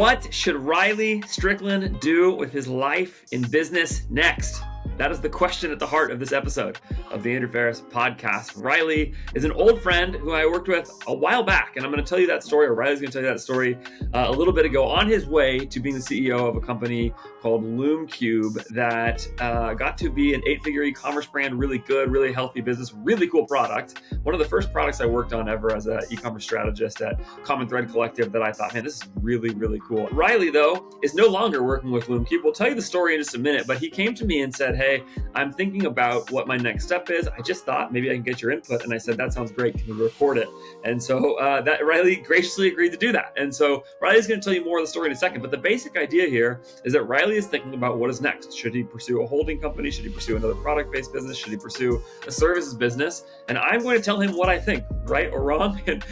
What should Riley Stricklin do with his life in business next? That is the question at the heart of this episode of the Andrew Ferris podcast. Riley is an old friend who I worked with a while back, and I'm going to tell you that story, or Riley's going to tell you that story a little bit ago, on his way to being the CEO of a company called Loomcube that got to be an 8-figure e-commerce brand, really good, really healthy business, really cool product. One of the first products I worked on ever as an e-commerce strategist at Common Thread Collective that I thought, man, this is really, really cool. Riley, though, is no longer working with Loomcube. We'll tell you the story in just a minute, but he came to me and said, hey, I'm thinking about what my next step is. I just thought maybe I can get your input. And I said, that sounds great. Can we record it? And so that Riley graciously agreed to do that. And so Riley's going to tell you more of the story in a second. But the basic idea here is that Riley is thinking about what is next. Should he pursue a holding company? Should he pursue another product-based business? Should he pursue a services business? And I'm going to tell him what I think, right or wrong. And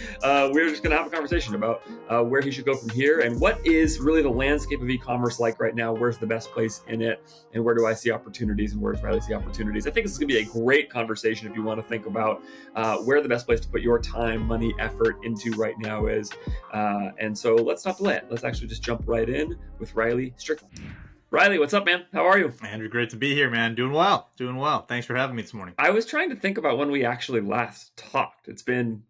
we're just going to have a conversation about where he should go from here and what is really the landscape of e-commerce like right now. Where's the best place in it? And where do I see opportunities? And where does Riley see opportunities? I think this is going to be a great conversation if you want to think about where the best place to put your time, money, effort into right now is. And so let's not delay it. Let's actually just jump right in with Riley Stricklin. Riley, what's up, man? How are you? Andrew, great to be here, man. Doing well. Thanks for having me this morning. I was trying to think about when we actually last talked. It's been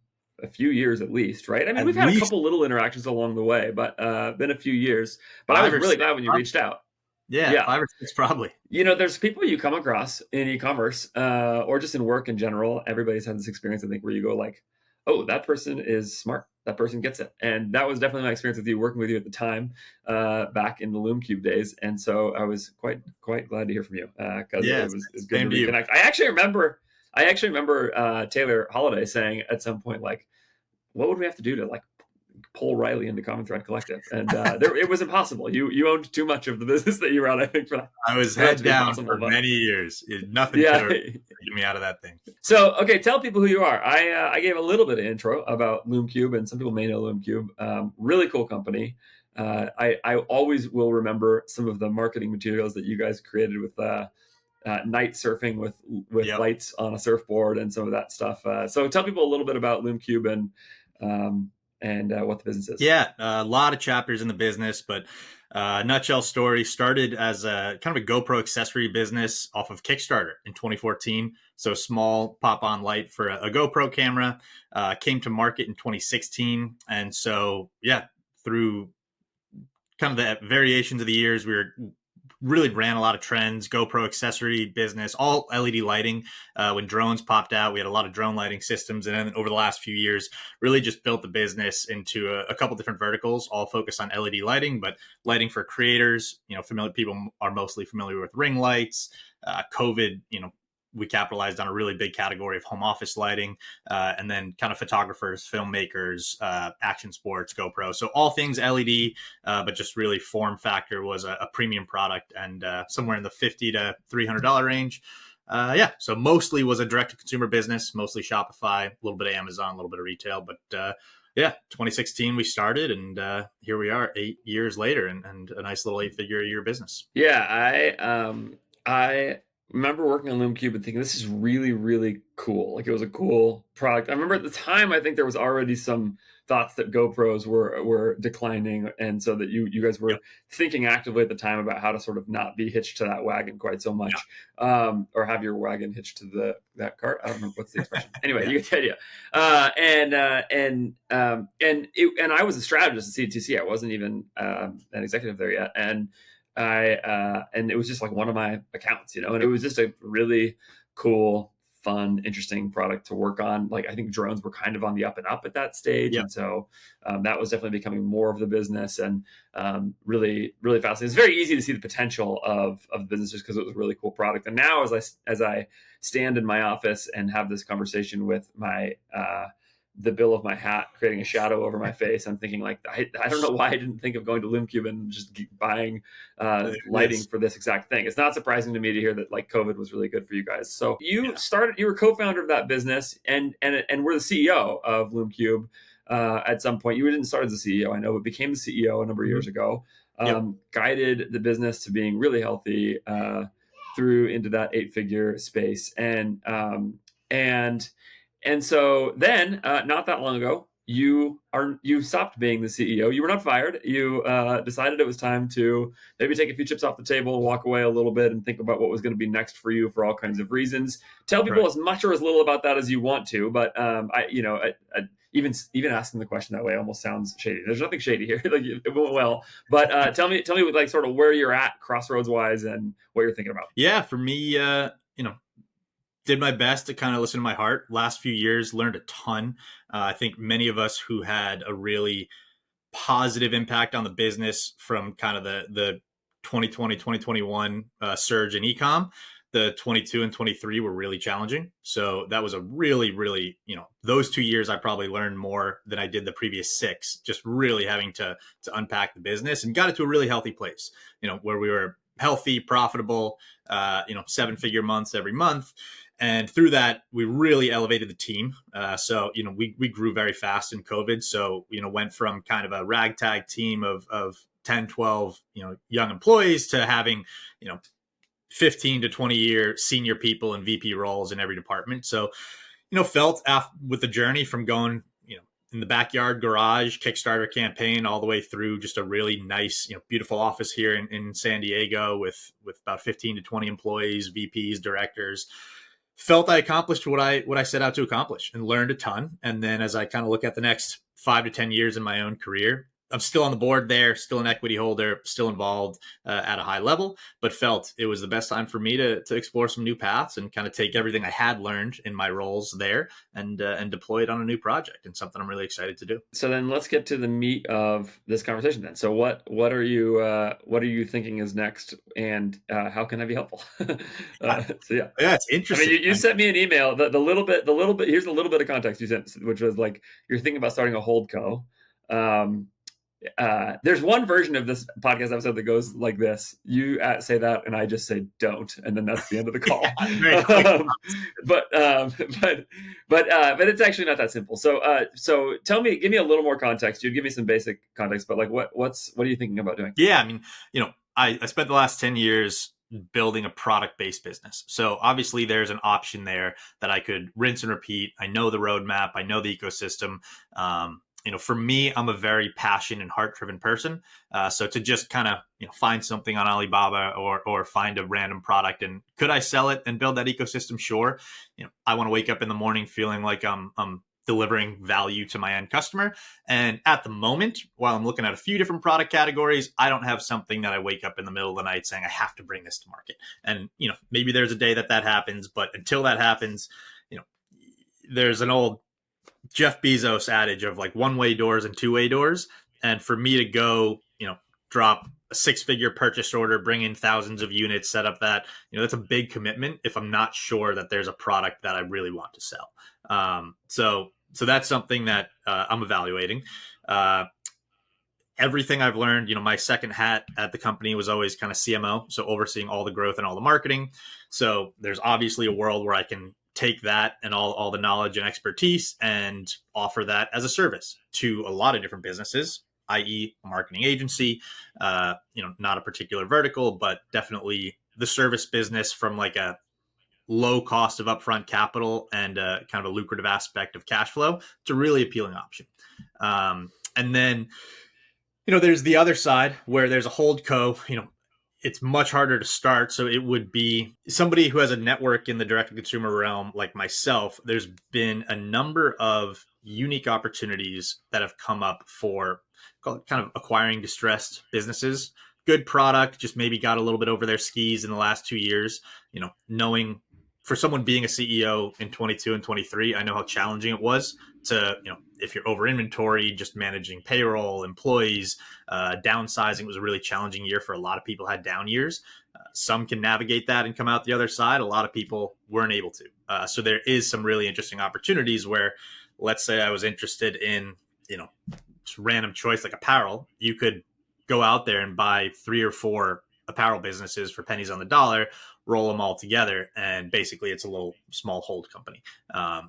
a few years at least, right? I mean, we've had a couple little interactions along the way, but been a few years. But I was really glad when you reached out. Yeah, 5 or 6 probably. You know, there's people you come across in e-commerce or just in work in general. Everybody's had this experience, I think, where you go like, oh, that person is smart. That person gets it. And that was definitely my experience with you, working with you at the time back in the Loomcube days. And so I was quite glad to hear from you because it was good to reconnect. I actually remember Taylor Holiday saying at some point, like, what would we have to do to like pull Riley into Common Thread Collective? And it was impossible. You owned too much of the business that you were on, I think, for that. I was head down for many years. Nothing could get me out of that thing. So, okay, tell people who you are. I gave a little bit of intro about Loomcube, and some people may know Loomcube. Really cool company. I always will remember some of the marketing materials that you guys created with night surfing with lights on a surfboard and some of that stuff. So tell people a little bit about Loomcube and what the business is. Yeah, a lot of chapters in the business, but nutshell story, started as a kind of a GoPro accessory business off of Kickstarter in 2014. So small pop-on light for a GoPro camera, came to market in 2016. And so, through kind of the variations of the years, we really ran a lot of trends, GoPro accessory business, all LED lighting. When drones popped out, we had a lot of drone lighting systems. And then over the last few years, really just built the business into a couple different verticals, all focused on LED lighting, but lighting for creators. You know, familiar people are mostly familiar with ring lights. COVID, we capitalized on a really big category of home office lighting, and then kind of photographers, filmmakers, action sports, GoPro. So all things LED, but just really form factor was a premium product and somewhere in the $50 to $300 range. So mostly was a direct-to-consumer business, mostly Shopify, a little bit of Amazon, a little bit of retail. But 2016 we started, and here we are 8 years later, and a nice little 8-figure a year business. Yeah, I remember working on Loomcube and thinking this is really, really cool. Like, it was a cool product. I remember at the time, I think there was already some thoughts that GoPros were declining, and so that you guys were thinking actively at the time about how to sort of not be hitched to that wagon quite so much, or have your wagon hitched to that cart. I don't remember what's the expression. Anyway, you get the idea. And I was a strategist at DTC. I wasn't even an executive there yet, and it was just like one of my accounts, and it was just a really cool, fun, interesting product to work on. Like, I think drones were kind of on the up and up at that stage. And so that was definitely becoming more of the business, and really, really fascinating. It's very easy to see the potential of the business just because it was a really cool product. And now as I stand in my office and have this conversation with my the bill of my hat creating a shadow over my face, I'm thinking like, I don't know why I didn't think of going to Loomcube and just buying lighting for this exact thing. It's not surprising to me to hear that like COVID was really good for you guys. So you were co-founder of that business and were the CEO of Loomcube at some point. You didn't start as a CEO, I know, but became the CEO a number of years ago. Guided the business to being really healthy through into that 8-figure space. And so then, not that long ago, you stopped being the CEO. You were not fired. You decided it was time to maybe take a few chips off the table, walk away a little bit, and think about what was going to be next for you for all kinds of reasons. Tell people Right. as much or as little about that as you want to, but even asking the question that way almost sounds shady. There's nothing shady here. Like, it went well, but tell me like sort of where you're at crossroads wise and what you're thinking about. Yeah, for me, did my best to kind of listen to my heart. Last few years, learned a ton. I think many of us who had a really positive impact on the business from kind of the 2020, 2021 surge in ecom. The 22 and 23 were really challenging. So that was a really, really, those 2 years I probably learned more than I did the previous 6, just really having to unpack the business, and got it to a really healthy place, where we were healthy, profitable, 7-figure months every month. And through that, we really elevated the team. So, we grew very fast in COVID. So, went from kind of a ragtag team of 10, 12, young employees to having, 15 to 20-year senior people and VP roles in every department. So, felt with the journey from going, in the backyard garage Kickstarter campaign all the way through just a really nice, beautiful office here in San Diego with about 15 to 20 employees, VPs, directors. Felt I accomplished what I set out to accomplish and learned a ton. And then as I kind of look at the next 5 to 10 years in my own career, I'm still on the board there, still an equity holder, still involved at a high level, but felt it was the best time for me to explore some new paths and kind of take everything I had learned in my roles there and deploy it on a new project, and something I'm really excited to do. So then let's get to the meat of this conversation then. So what are you thinking is next, and how can I be helpful? So yeah. Yeah, it's I interesting. mean, you sent me an email. The little bit. Here's a little bit of context you sent, which was like you're thinking about starting a HoldCo. There's one version of this podcast episode that goes like this: you say that, and I just say don't, and then that's the end of the call. Yeah, very quick. But it's actually not that simple. So give me a little more context. You'd give me some basic context, but like what are you thinking about doing? Yeah, I mean, I spent the last 10 years building a product-based business. So obviously there's an option there that I could rinse and repeat. I know the roadmap. I know the ecosystem. For me, I'm a very passion and heart-driven person. So to just kind of find something on Alibaba or find a random product, and could I sell it and build that ecosystem? Sure. I want to wake up in the morning feeling like I'm delivering value to my end customer. And at the moment, while I'm looking at a few different product categories, I don't have something that I wake up in the middle of the night saying I have to bring this to market. And maybe there's a day that happens, but until that happens, there's an old Jeff Bezos adage of like one-way doors and two-way doors. And for me to go, drop a 6-figure purchase order, bring in thousands of units, set up that, that's a big commitment if I'm not sure that there's a product that I really want to sell. So that's something that I'm evaluating. Everything I've learned, my second hat at the company was always kind of CMO, so overseeing all the growth and all the marketing. So there's obviously a world where I can take that and all the knowledge and expertise and offer that as a service to a lot of different businesses, i.e. a marketing agency, not a particular vertical, but definitely the service business from like a low cost of upfront capital and kind of a lucrative aspect of cash flow. It's a really appealing option. And then, there's the other side where there's a HoldCo, it's much harder to start. So it would be somebody who has a network in the direct to consumer realm like myself. There's been a number of unique opportunities that have come up for kind of acquiring distressed businesses. Good product, just maybe got a little bit over their skis in the last 2 years. Knowing for someone being a CEO in 22 and 23, I know how challenging it was to, if you're over inventory, just managing payroll, employees, downsizing was a really challenging year for a lot of people, had down years. Some can navigate that and come out the other side. A lot of people weren't able to. So there is some really interesting opportunities where, let's say I was interested in, just random choice like apparel. You could go out there and buy 3 or 4 apparel businesses for pennies on the dollar, roll them all together, and basically it's a little small hold company. And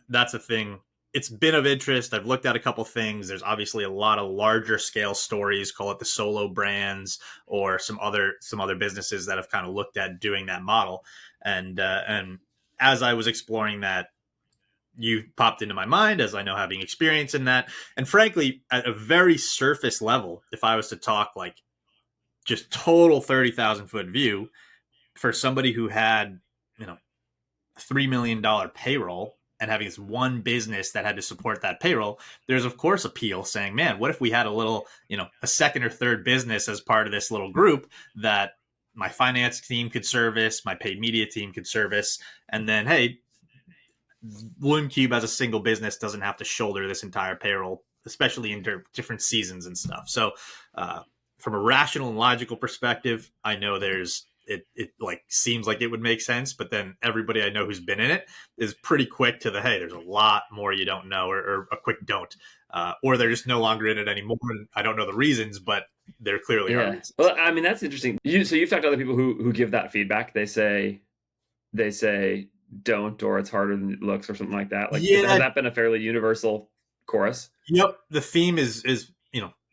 that's a thing. It's been of interest. I've looked at a couple things. There's obviously a lot of larger scale stories, call it the solo brands or some other businesses that have kind of looked at doing that model. And as I was exploring that, you popped into my mind as I know having experience in that. And frankly, at a very surface level, if I was to talk like just total 30,000 foot view for somebody who had, you know, $3 million payroll and having this one business that had to support that payroll, there's of course appeal saying, man, what if we had a little, a second or third business as part of this little group that my finance team could service, my paid media team could service, and then, hey, Loomcube as a single business doesn't have to shoulder this entire payroll, especially in different seasons and stuff. So from a rational and logical perspective, I know it like seems like it would make sense, but then everybody I know who's been in it is pretty quick to the, hey, there's a lot more you don't know, or a quick don't, or they're just no longer in it anymore. And I don't know the reasons, but there clearly are reasons. Well, I mean, that's interesting. So you've talked to other people who give that feedback. They say don't, or it's harder than it looks, or something like that. Like, has that been a fairly universal chorus? Yep. The theme is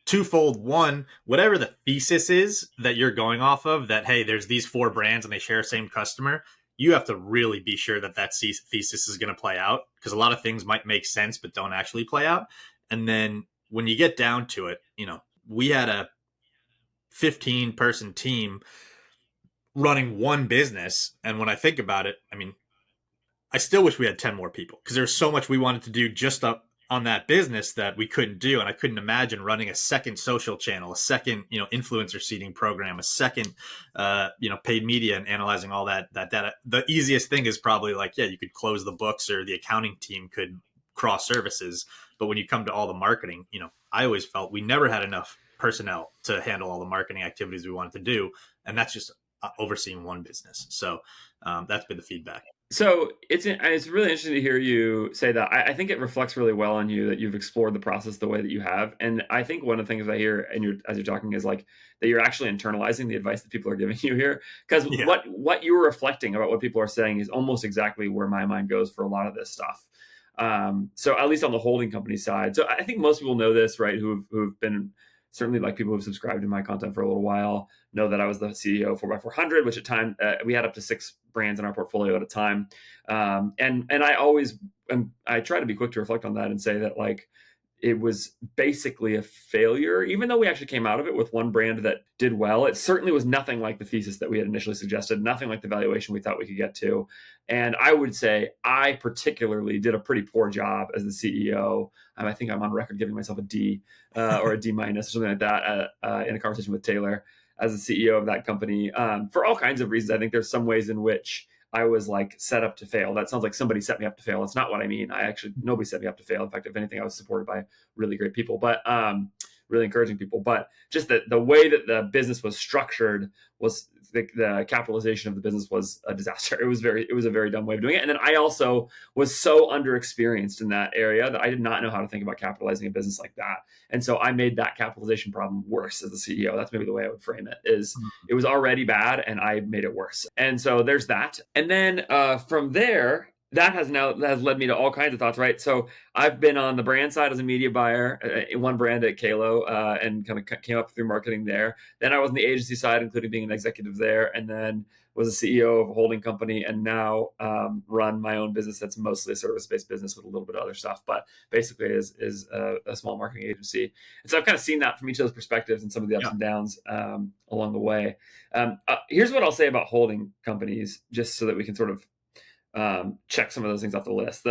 twofold. One, whatever the thesis is that you're going off of, that, hey, there's these 4 brands and they share the same customer, you have to really be sure that thesis is going to play out, because a lot of things might make sense but don't actually play out. And then when you get down to it, we had a 15-person team running one business. And when I think about it, I mean, I still wish we had 10 more people, because there's so much we wanted to do just on that business that we couldn't do. And I couldn't imagine running a second social channel, a second, influencer seeding program, a second, paid media, and analyzing all that data. The easiest thing is probably like, you could close the books, or the accounting team could cross services. But when you come to all the marketing, I always felt we never had enough personnel to handle all the marketing activities we wanted to do. And that's just overseeing one business. So that's been the feedback. So it's really interesting to hear you say that. I think it reflects really well on you that you've explored the process the way that you have. And I think one of the things I hear as you're talking is like that you're actually internalizing the advice that people are giving you here. Because what you're reflecting about what people are saying is almost exactly where my mind goes for a lot of this stuff. So at least on the holding company side. So I think most people know this, right? Who've been, certainly like people who've subscribed to my content for a little while, know that I was the CEO of 4x400, which at time we had up to 6 brands in our portfolio at a time. And I try to be quick to reflect on that and say that like it was basically a failure, even though we actually came out of it with one brand that did well. It certainly was nothing like the thesis that we had initially suggested, nothing like the valuation we thought we could get to. And I would say I particularly did a pretty poor job as the CEO. I think I'm on record giving myself a D or a D minus or something like that in a conversation with Taylor as the CEO of that company, for all kinds of reasons. I think there's some ways in which I was like set up to fail. That sounds like somebody set me up to fail. That's not what I mean. Nobody set me up to fail. In fact, if anything, I was supported by really great people, but really encouraging people. But just the way that the business was structured was the capitalization of the business was a disaster. It was a very dumb way of doing it. And then I also was so underexperienced in that area that I did not know how to think about capitalizing a business like that. And so I made that capitalization problem worse as the CEO. That's maybe the way I would frame it, is it was already bad and I made it worse. And so there's that. And then from there, that has led me to all kinds of thoughts, right? So I've been on the brand side as a media buyer, one brand at Kalo, and kind of came up through marketing there. Then I was on the agency side, including being an executive there, and then was a CEO of a holding company, and now run my own business that's mostly a service-based business with a little bit of other stuff, but basically is a small marketing agency. And so I've kind of seen that from each of those perspectives and some of the ups and downs along the way. Here's what I'll say about holding companies, just so that we can sort of check some of those things off the list.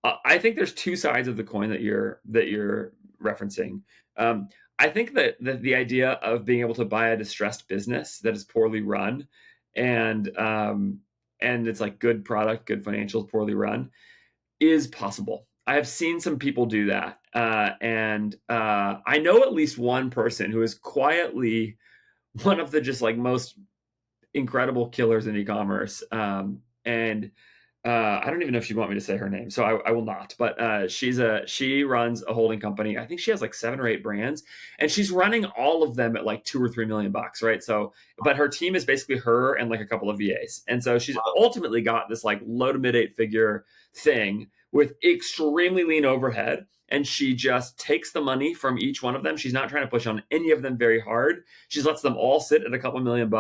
I think there's 2 sides of the coin that you're referencing. I think that the idea of being able to buy a distressed business that is poorly run and it's like good product, good financials, poorly run, is possible. I have seen some people do that. And I know at least one person who is quietly one of the just like most incredible killers in e-commerce. And I don't even know if she'd want me to say her name, so I will not. But she runs a holding company. I think she has like 7 or 8 brands, and she's running all of them at like $2 or $3 million, right? So, but her team is basically her and like a couple of VAs, and so she's ultimately got this like low to mid 8-figure thing with extremely lean overhead. And she just takes the money from each one of them. She's not trying to push on any of them very hard. She just lets them all sit at a couple $1 million.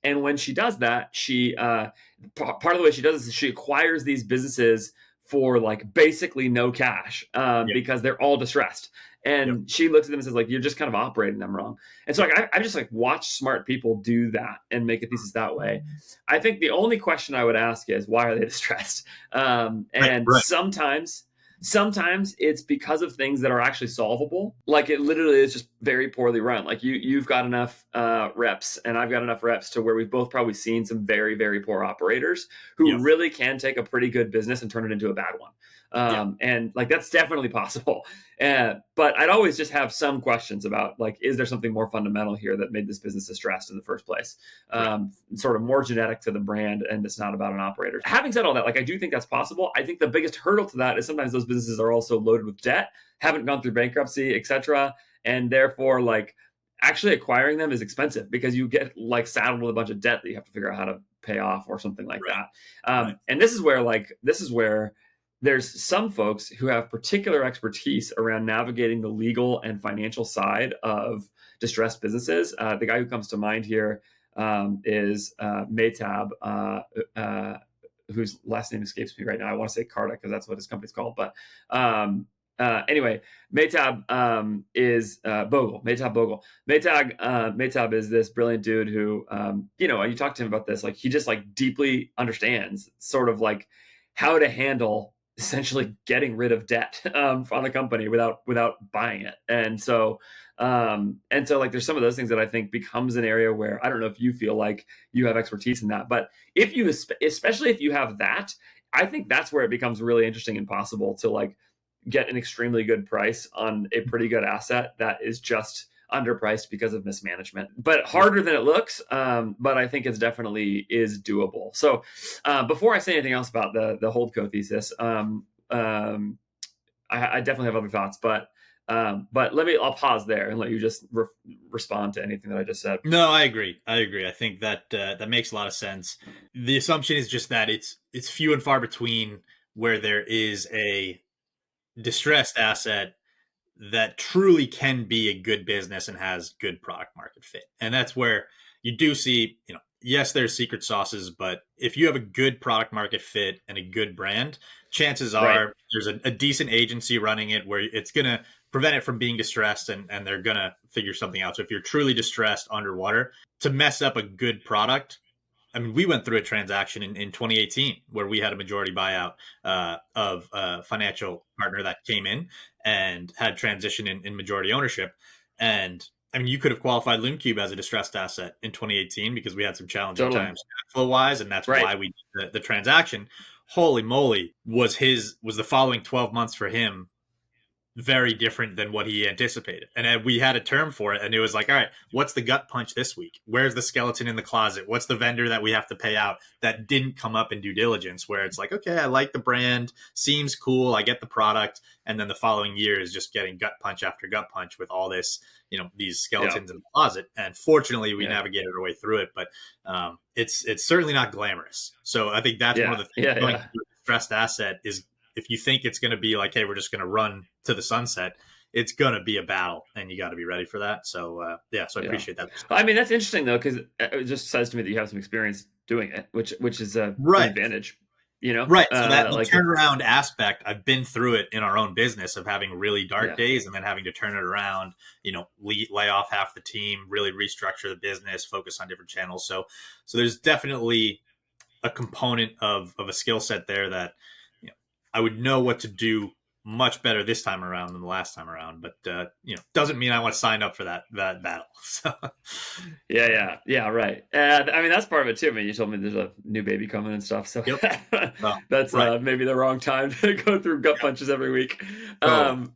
And when she does that, part of the way she does this is she acquires these businesses for like basically no cash because they're all distressed. And she looks at them and says, like, you're just kind of operating them wrong. And so like, I just like watch smart people do that and make a thesis that way. I think the only question I would ask is, why are they distressed? Sometimes it's because of things that are actually solvable. Like it literally is just very poorly run. Like you've got enough reps and I've got enough reps to where we've both probably seen some very, very poor operators who really can take a pretty good business and turn it into a bad one. And like, that's definitely possible. But I'd always just have some questions about like, is there something more fundamental here that made this business distressed in the first place? Sort of more genetic to the brand, and it's not about an operator. Having said all that, like, I do think that's possible. I think the biggest hurdle to that is sometimes those businesses are also loaded with debt, haven't gone through bankruptcy, etc. And therefore, like, actually acquiring them is expensive because you get like saddled with a bunch of debt that you have to figure out how to pay off or something like that. And this is where there's some folks who have particular expertise around navigating the legal and financial side of distressed businesses. The guy who comes to mind here is Maytab, whose last name escapes me right now. I want to say Carta because that's what his company's called. But anyway, Maytab is Bogle. Maytab Bogle. Maytab is this brilliant dude who, you talk to him about this, like he just like deeply understands sort of like how to handle essentially getting rid of debt on the company without buying it. And so like there's some of those things that I think becomes an area where I don't know if you feel like you have expertise in that, but especially if you have that, I think that's where it becomes really interesting and possible to like get an extremely good price on a pretty good asset that is just underpriced because of mismanagement, but harder than it looks. But I think it's definitely is doable. So before I say anything else about the HoldCo thesis, I definitely have other thoughts, but I'll pause there and let you just respond to anything that I just said. No, I agree. I think that that makes a lot of sense. The assumption is just that it's few and far between where there is a distressed asset that truly can be a good business and has good product market fit. And that's where you do see, yes, there's secret sauces, but if you have a good product market fit and a good brand, chances are there's a decent agency running it where it's going to prevent it from being distressed and they're going to figure something out. So if you're truly distressed underwater, to mess up a good product, I mean, we went through a transaction in 2018 where we had a majority buyout of a financial partner that came in and had transition in majority ownership. And I mean, you could have qualified Loomcube as a distressed asset in 2018 because we had some challenging times cash flow wise, and that's why we did the transaction. Holy moly, was the following 12 months for him very different than what he anticipated. And we had a term for it, and it was like, all right, what's the gut punch this week? Where's the skeleton in the closet? What's the vendor that we have to pay out that didn't come up in due diligence, where it's like, okay, I like the brand, seems cool, I get the product, and then the following year is just getting gut punch after gut punch with all this, these skeletons in the closet. And fortunately we navigated our way through it, but it's certainly not glamorous. So I think that's one of the things going through a distressed asset is, if you think it's going to be like, hey, we're just going to run to the sunset, it's going to be a battle, and you got to be ready for that. So, so I appreciate that. I mean, that's interesting though, because it just says to me that you have some experience doing it, which is an advantage, Right. So that like turnaround aspect, I've been through it in our own business of having really dark days and then having to turn it around, lay off half the team, really restructure the business, focus on different channels. So there's definitely a component of a skill set there that, I would know what to do much better this time around than the last time around, but doesn't mean I want to sign up for that battle. So yeah, right. And I mean, that's part of it too. I mean, you told me there's a new baby coming and stuff, so that's maybe the wrong time to go through gut punches every week. I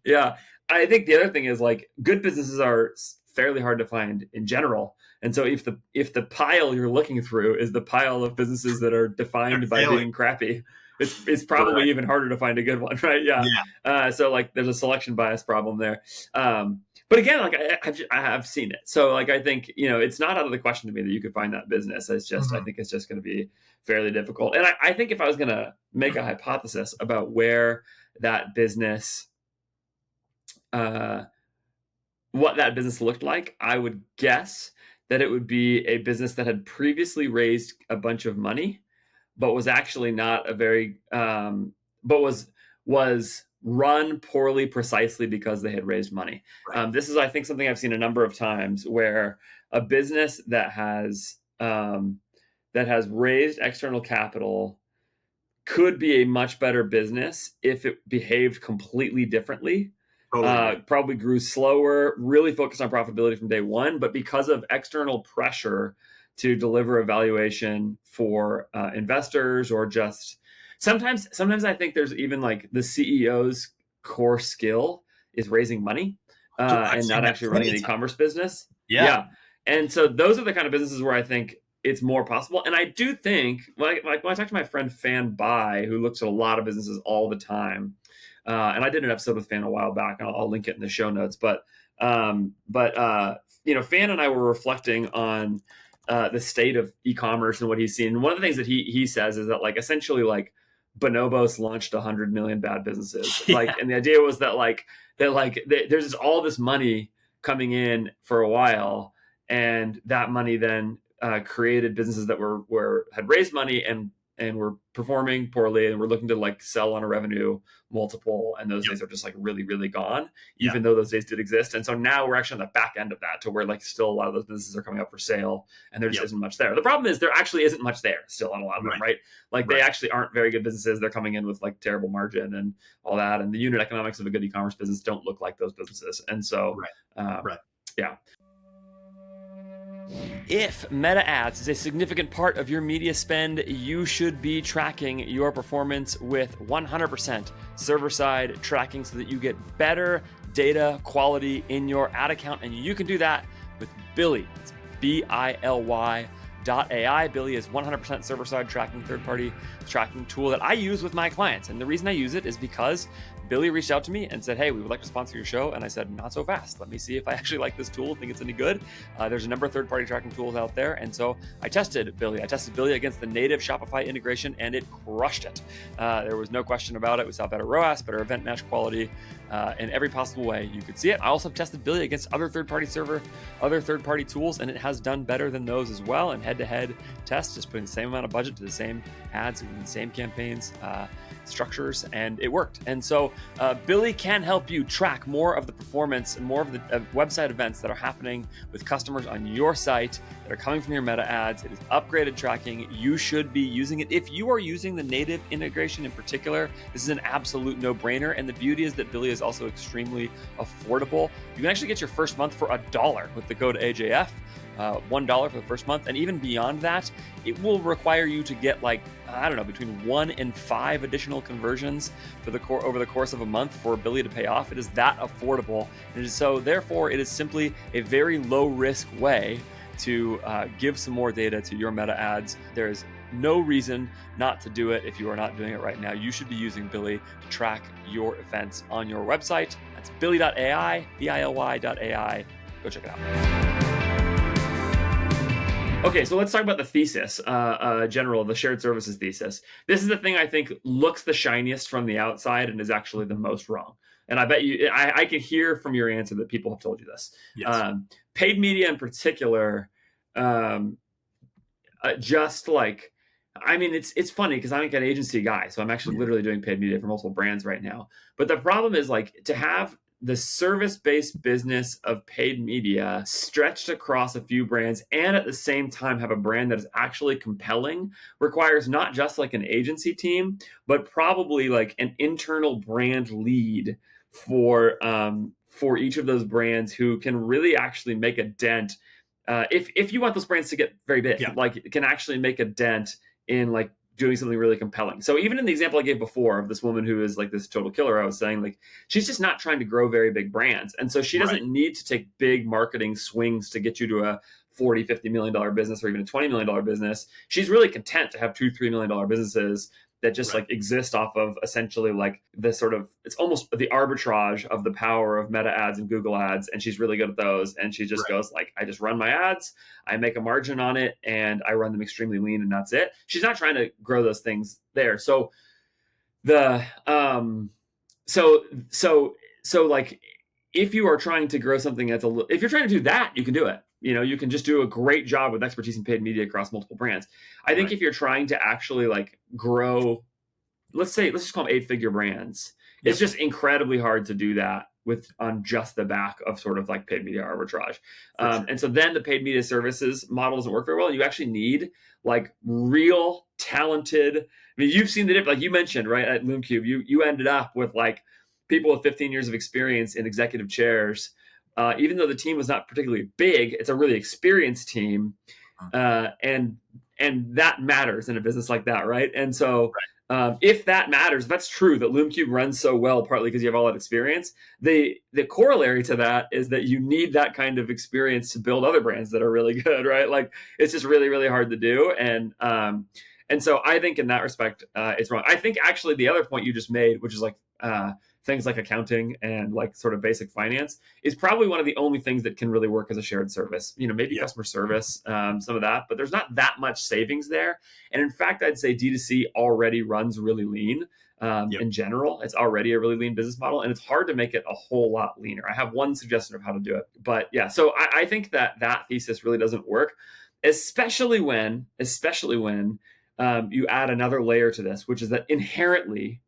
think the other thing is, like, good businesses are fairly hard to find in general. And so if the pile you're looking through is the pile of businesses that are defined by being crappy, it's probably even harder to find a good one, right? So like there's a selection bias problem there. But again, like I have seen it. So like I think, it's not out of the question to me that you could find that business. It's just I think it's just going to be fairly difficult. And I think if I was going to make a hypothesis about where that business, what that business looked like, I would guess that it would be a business that had previously raised a bunch of money, but was actually not a very, but was run poorly precisely because they had raised money. Right. This is, I think, something I've seen a number of times where a business that has raised external capital could be a much better business if it behaved completely differently. Totally agree. Probably grew slower, really focused on profitability from day one, but because of external pressure to deliver a valuation for investors, or just sometimes I think there's even like the CEO's core skill is raising money I've and seen not that actually plenty running of an times. e-commerce business. Yeah. Yeah. And so those are the kind of businesses where I think it's more possible. And I do think, like when I talk to my friend Fan Bai, who looks at a lot of businesses all the time, and I did an episode with Fan a while back, and I'll link it in the show notes. But Fan and I were reflecting on the state of e-commerce and what he's seen. And one of the things that he says is that, like, essentially, like, Bonobos launched 100 million bad businesses. Yeah. Like, and the idea was that there's just all this money coming in for a while, and that money then created businesses that had raised money and were performing poorly, and were looking to like sell on a revenue multiple, and those days are just like really, really gone, even though those days did exist. And so now we're actually on the back end of that, to where like still a lot of those businesses are coming up for sale, and there just isn't much there. The problem is there actually isn't much there still on a lot of them, right? Like they actually aren't very good businesses. They're coming in with like terrible margin and all that, and the unit economics of a good e-commerce business don't look like those businesses. And so yeah. If meta ads is a significant part of your media spend, you should be tracking your performance with 100% server-side tracking, so that you get better data quality in your ad account. And you can do that with Billy. It's Billy.ai. Billy is 100% server-side tracking, third-party tracking tool that I use with my clients. And the reason I use it is because Billy reached out to me and said, hey, we would like to sponsor your show. And I said, not so fast. Let me see if I actually like this tool, think it's any good. There's a number of third-party tracking tools out there. And so I tested Billy. Against the native Shopify integration, and it crushed it. There was no question about it. We saw better ROAS, better event mesh quality, in every possible way you could see it. I also have tested Billy against other third-party tools, and it has done better than those as well. And head-to-head tests, just putting the same amount of budget to the same ads and the same campaigns, structures, and it worked. And so Billy can help you track more of the performance and more of the website events that are happening with customers on your site that are coming from your meta ads. It is upgraded tracking. You should be using it. If you are using the native integration in particular, this is an absolute no-brainer. And the beauty is that Billy is also extremely affordable. You can actually get your first month for $1 with the code AJF. $1 for the first month, and even beyond that, it will require you to get between 1 and 5 additional conversions for over the course of a month for Billy to pay off. It is that affordable, and so therefore it is simply a very low risk way to give some more data to your meta ads. There is no reason not to do it. If you are not doing it right now, you should be using Billy to track your events on your website. That's Billy.ai, Billy.ai. Go check it out. Okay, so let's talk about the thesis, the shared services thesis. This is the thing I think looks the shiniest from the outside and is actually the most wrong. And I bet you, I can hear from your answer that people have told you this. Yes. Paid media in particular, it's funny because I'm like an agency guy, so I'm actually literally doing paid media for multiple brands right now. But the problem is, like, to have the service-based business of paid media stretched across a few brands and at the same time have a brand that is actually compelling requires not just like an agency team, but probably like an internal brand lead for each of those brands who can really actually make a dent. If you want those brands to get very big, like it can actually make a dent in like doing something really compelling. So even in the example I gave before of this woman who is like this total killer, I was saying, like, she's just not trying to grow very big brands. And so she doesn't need to take big marketing swings to get you to a $40, $50 million business or even a $20 million business. She's really content to have $2, $3 million businesses that just like exist off of essentially like the sort of, it's almost the arbitrage of the power of meta ads and Google ads. And she's really good at those. And she just goes like, I just run my ads, I make a margin on it, and I run them extremely lean, and that's it. She's not trying to grow those things there. So like, if you are trying to grow something if you're trying to do that, you can do it. you can just do a great job with expertise in paid media across multiple brands. I think if you're trying to actually like grow, let's just call them 8-figure brands, it's just incredibly hard to do that on just the back of sort of like paid media arbitrage. And so then the paid media services model doesn't work very well. And you actually need like real talented, I mean, you've seen the difference, like you mentioned, right, at Loomcube, you ended up with like people with 15 years of experience in executive chairs. Even though the team was not particularly big, it's a really experienced team. And that matters in a business like that, right? And so if that matters, if that's true, that Loomcube runs so well, partly because you have all that experience, the corollary to that is that you need that kind of experience to build other brands that are really good, right? Like it's just really, really hard to do. And so I think in that respect, it's wrong. I think actually the other point you just made, which is like things like accounting and like sort of basic finance, is probably one of the only things that can really work as a shared service. Maybe customer service, some of that, but there's not that much savings there. And in fact, I'd say D2C already runs really lean. In general, it's already a really lean business model, and it's hard to make it a whole lot leaner. I have one suggestion of how to do it, but yeah. So I think that thesis really doesn't work, especially when you add another layer to this, which is that inherently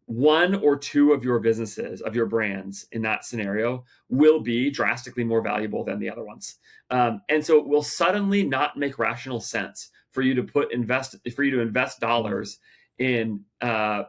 one or two of your businesses, of your brands in that scenario, will be drastically more valuable than the other ones. And so it will suddenly not make rational sense for you to invest dollars in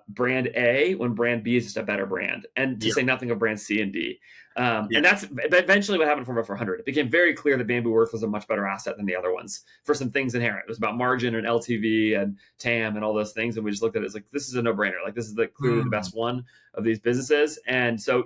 brand A when brand B is just a better brand, and to say nothing of brand C and D. And that's eventually what happened for 400. It became very clear that Bamboo Earth was a much better asset than the other ones for some things inherent. It was about margin and LTV and TAM and all those things. And we just looked at it as like, this is a no-brainer. Like this is clearly the best one of these businesses. And so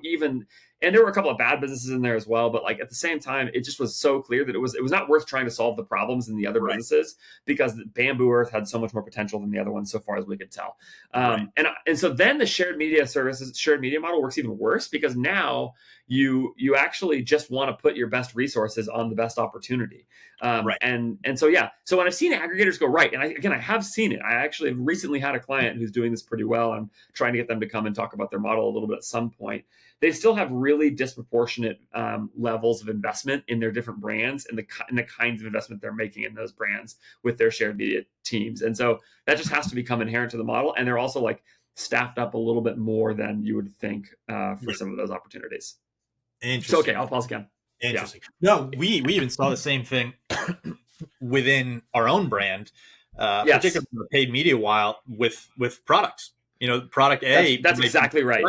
and there were a couple of bad businesses in there as well, but like at the same time, it just was so clear that it was not worth trying to solve the problems in the other businesses, because Bamboo Earth had so much more potential than the other ones so far as we could tell. And so then the shared media model works even worse, because now you actually just want to put your best resources on the best opportunity. And so when I've seen aggregators go right, and I have seen it. I actually have recently had a client who's doing this pretty well. I'm trying to get them to come and talk about their model a little bit at some point. They still have really disproportionate levels of investment in their different brands and the kinds of investment they're making in those brands with their shared media teams. And so that just has to become inherent to the model. And they're also like staffed up a little bit more than you would think for some of those opportunities. Interesting. So, okay, I'll pause again. Interesting. No, we even saw the same thing within our own brand, particularly the paid media with products. Product A. That's exactly right.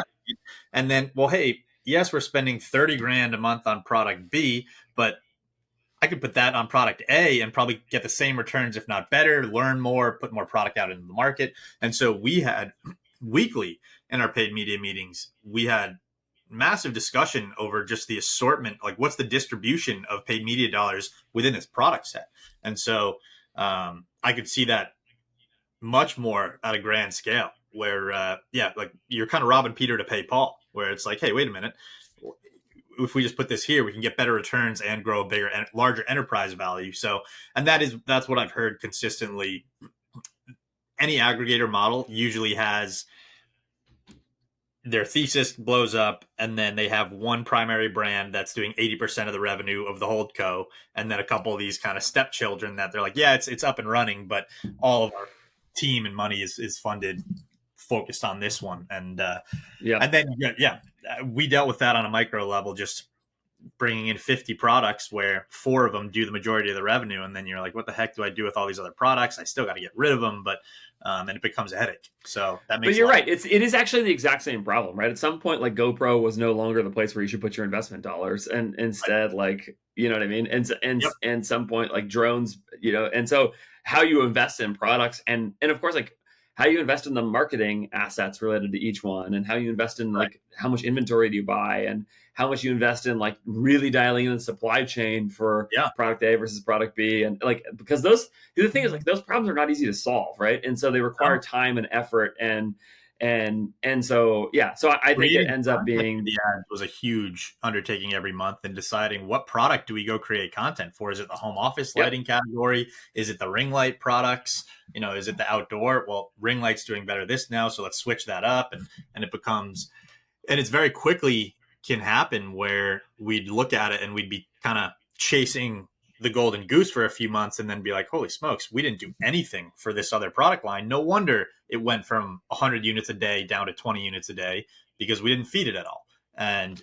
And then, well, hey, yes, we're spending 30 grand a month on product B, but I could put that on product A and probably get the same returns, if not better, learn more, put more product out into the market. And so we had weekly in our paid media meetings, we had massive discussion over just the assortment, like what's the distribution of paid media dollars within this product set. And so I could see that much more at a grand scale, where like you're kind of robbing Peter to pay Paul, where it's like, hey, wait a minute, if we just put this here, we can get better returns and grow a bigger and larger enterprise value. So, and that's what I've heard consistently. Any aggregator model usually has their thesis blows up, and then they have one primary brand that's doing 80% of the revenue of the HoldCo, and then a couple of these kind of stepchildren that they're like, yeah, it's up and running, but all of our team and money is funded focused on this one. And and then we dealt with that on a micro level, just bringing in 50 products where 4 of them do the majority of the revenue, and then you're like, what the heck do I do with all these other products? I still got to get rid of them, but and it becomes a headache. So that makes. But you're right. It is actually the exact same problem, right? At some point, like GoPro was no longer the place where you should put your investment dollars, and instead, like, you know what I mean? And some point, like drones, and so how you invest in products, and of course, like how you invest in the marketing assets related to each one, and how you invest in like how much inventory do you buy, and how much you invest in like really dialing in the supply chain for product A versus product B. And like, because the thing is, like, those problems are not easy to solve, right? And so they require time and effort, and so so I think it ends up being the ad was a huge undertaking every month, and deciding what product do we go create content for. Is it the home office lighting category? Is it the ring light products? Is it the outdoor? Well, ring light's doing better this now, so let's switch that up. And it becomes, and it's very quickly can happen where we'd look at it and we'd be kind of chasing the golden goose for a few months and then be like, holy smokes, we didn't do anything for this other product line. No wonder it went from 100 units a day down to 20 units a day, because we didn't feed it at all. And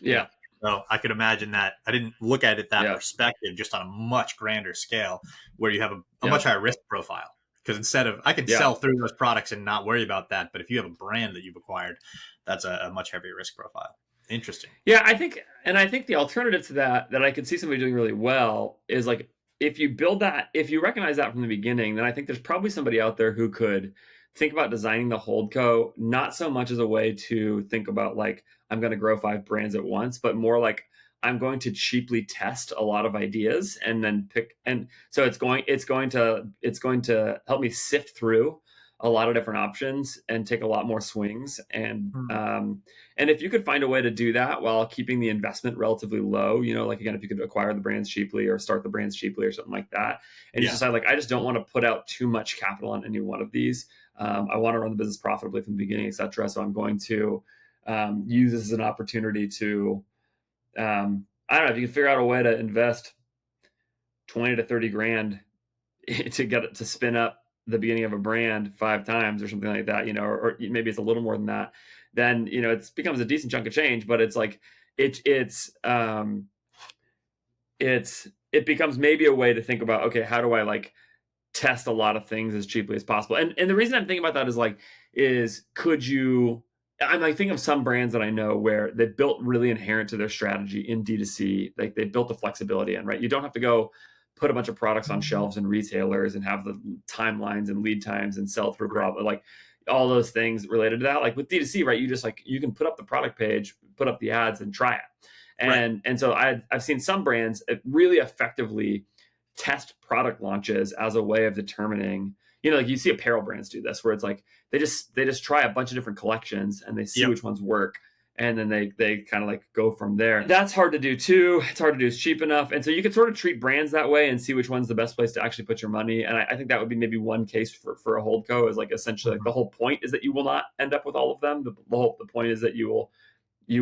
so I could imagine that. I didn't look at it that perspective, just on a much grander scale where you have a much higher risk profile. Because instead of, I can sell through those products and not worry about that. But if you have a brand that you've acquired, that's a much heavier risk profile. Interesting. Yeah, I think the alternative to that I could see somebody doing really well is like, if you build that, if you recognize that from the beginning, then I think there's probably somebody out there who could think about designing the HoldCo, not so much as a way to think about like, I'm going to grow 5 brands at once, but more like, I'm going to cheaply test a lot of ideas and then pick. And so it's going to help me sift through a lot of different options and take a lot more swings. And if you could find a way to do that while keeping the investment relatively low, like, again, if you could acquire the brands cheaply or start the brands cheaply or something like that, and you decide like, I just don't want to put out too much capital on any one of these. I want to run the business profitably from the beginning, et cetera. So I'm going to use this as an opportunity to, I don't know, if you can figure out a way to invest 20 to 30 grand to get it to spin up the beginning of a brand 5 times or something like that, or maybe it's a little more than that, then, it becomes a decent chunk of change. But it's like, it becomes maybe a way to think about, okay, how do I like test a lot of things as cheaply as possible? And the reason I'm thinking about that is could you, I'm like thinking of some brands that I know where they built really inherent to their strategy in D2C, like they built the flexibility in, right? You don't have to go put a bunch of products on shelves and retailers and have the timelines and lead times and sell through problem, like all those things related to that. Like with D2C, right? You just like, you can put up the product page, put up the ads and try it. And so I've seen some brands really effectively test product launches as a way of determining, like you see apparel brands do this, where it's like they just try a bunch of different collections and they see which ones work, and then they kind of like go from there. That's hard to do too. It's hard to do. It's cheap enough, and so you can sort of treat brands that way and see which one's the best place to actually put your money. And I think that would be maybe one case for a HoldCo, is like essentially like the whole point is that you will not end up with all of them. The point is that you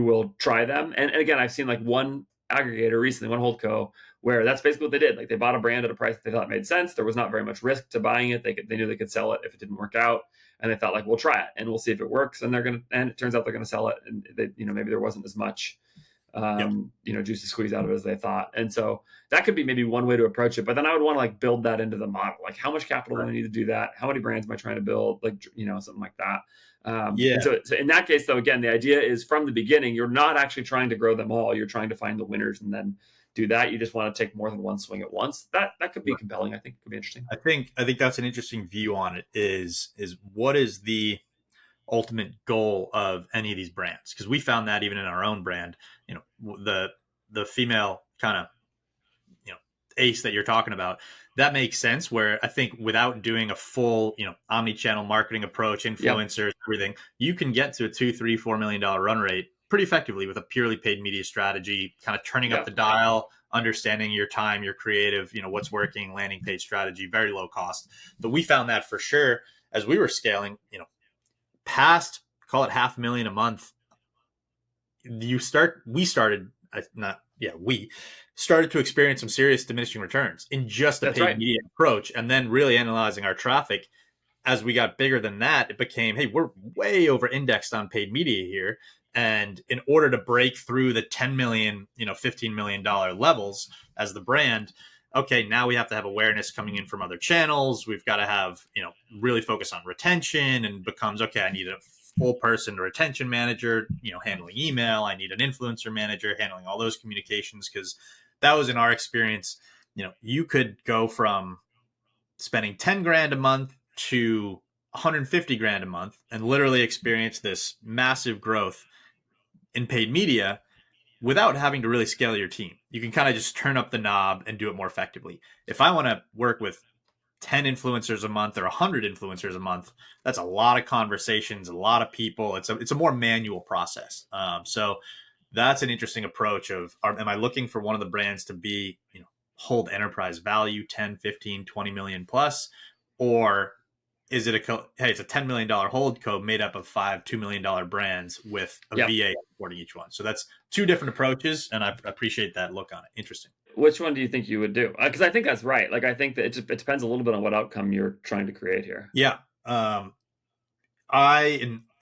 will try them. And again, I've seen like one aggregator recently, one HoldCo, where that's basically what they did. Like they bought a brand at a price that they thought made sense. There was not very much risk to buying it. They knew they could sell it if it didn't work out, and they thought like, we'll try it and we'll see if it works. And it turns out they're gonna sell it. And they, maybe there wasn't as much, juice to squeeze out of it as they thought. And so that could be maybe one way to approach it. But then I would want to like build that into the model. Like, how much capital do I need to do that? How many brands am I trying to build? Like, something like that. So in that case, though, again, the idea is from the beginning, you're not actually trying to grow them all. You're trying to find the winners and then do that. You just want to take more than one swing at once. That could be compelling. I think it could be interesting. I think that's an interesting view on it. Is what is the ultimate goal of any of these brands? Because we found that even in our own brand, the female kind of ace that you're talking about, that makes sense. Where I think without doing a full omni-channel marketing approach, influencers, everything, you can get to a $2, $3, $4 million run rate pretty effectively with a purely paid media strategy, kind of turning up the dial, understanding your time, your creative, what's working, landing page strategy, very low cost. But we found that for sure as we were scaling, past, call it $500,000 a month, we started to experience some serious diminishing returns in just the paid media approach. And then really analyzing our traffic as we got bigger than that, it became, hey, we're way over indexed on paid media here. And in order to break through the 10 million, $15 million levels as the brand, okay, now we have to have awareness coming in from other channels. We've got to have, really focus on retention, and becomes, okay, I need a full person retention manager, handling email. I need an influencer manager handling all those communications. Because that was in our experience, you could go from spending 10 grand a month to 150 grand a month and literally experience this massive growth in paid media without having to really scale your team. You can kind of just turn up the knob and do it more effectively. If I want to work with 10 influencers a month or 100 influencers a month, that's a lot of conversations, a lot of people. It's a more manual process. So that's an interesting approach of, am I looking for one of the brands to be, hold enterprise value, 10, 15, 20 million plus, or is it it's a $10 million HoldCo made up of 5 $2 million brands with a VA supporting each one? So that's two different approaches, and I appreciate that look on it. Interesting. Which one do you think you would do? Because I think that's right. Like, I think that it depends a little bit on what outcome you're trying to create here. Yeah.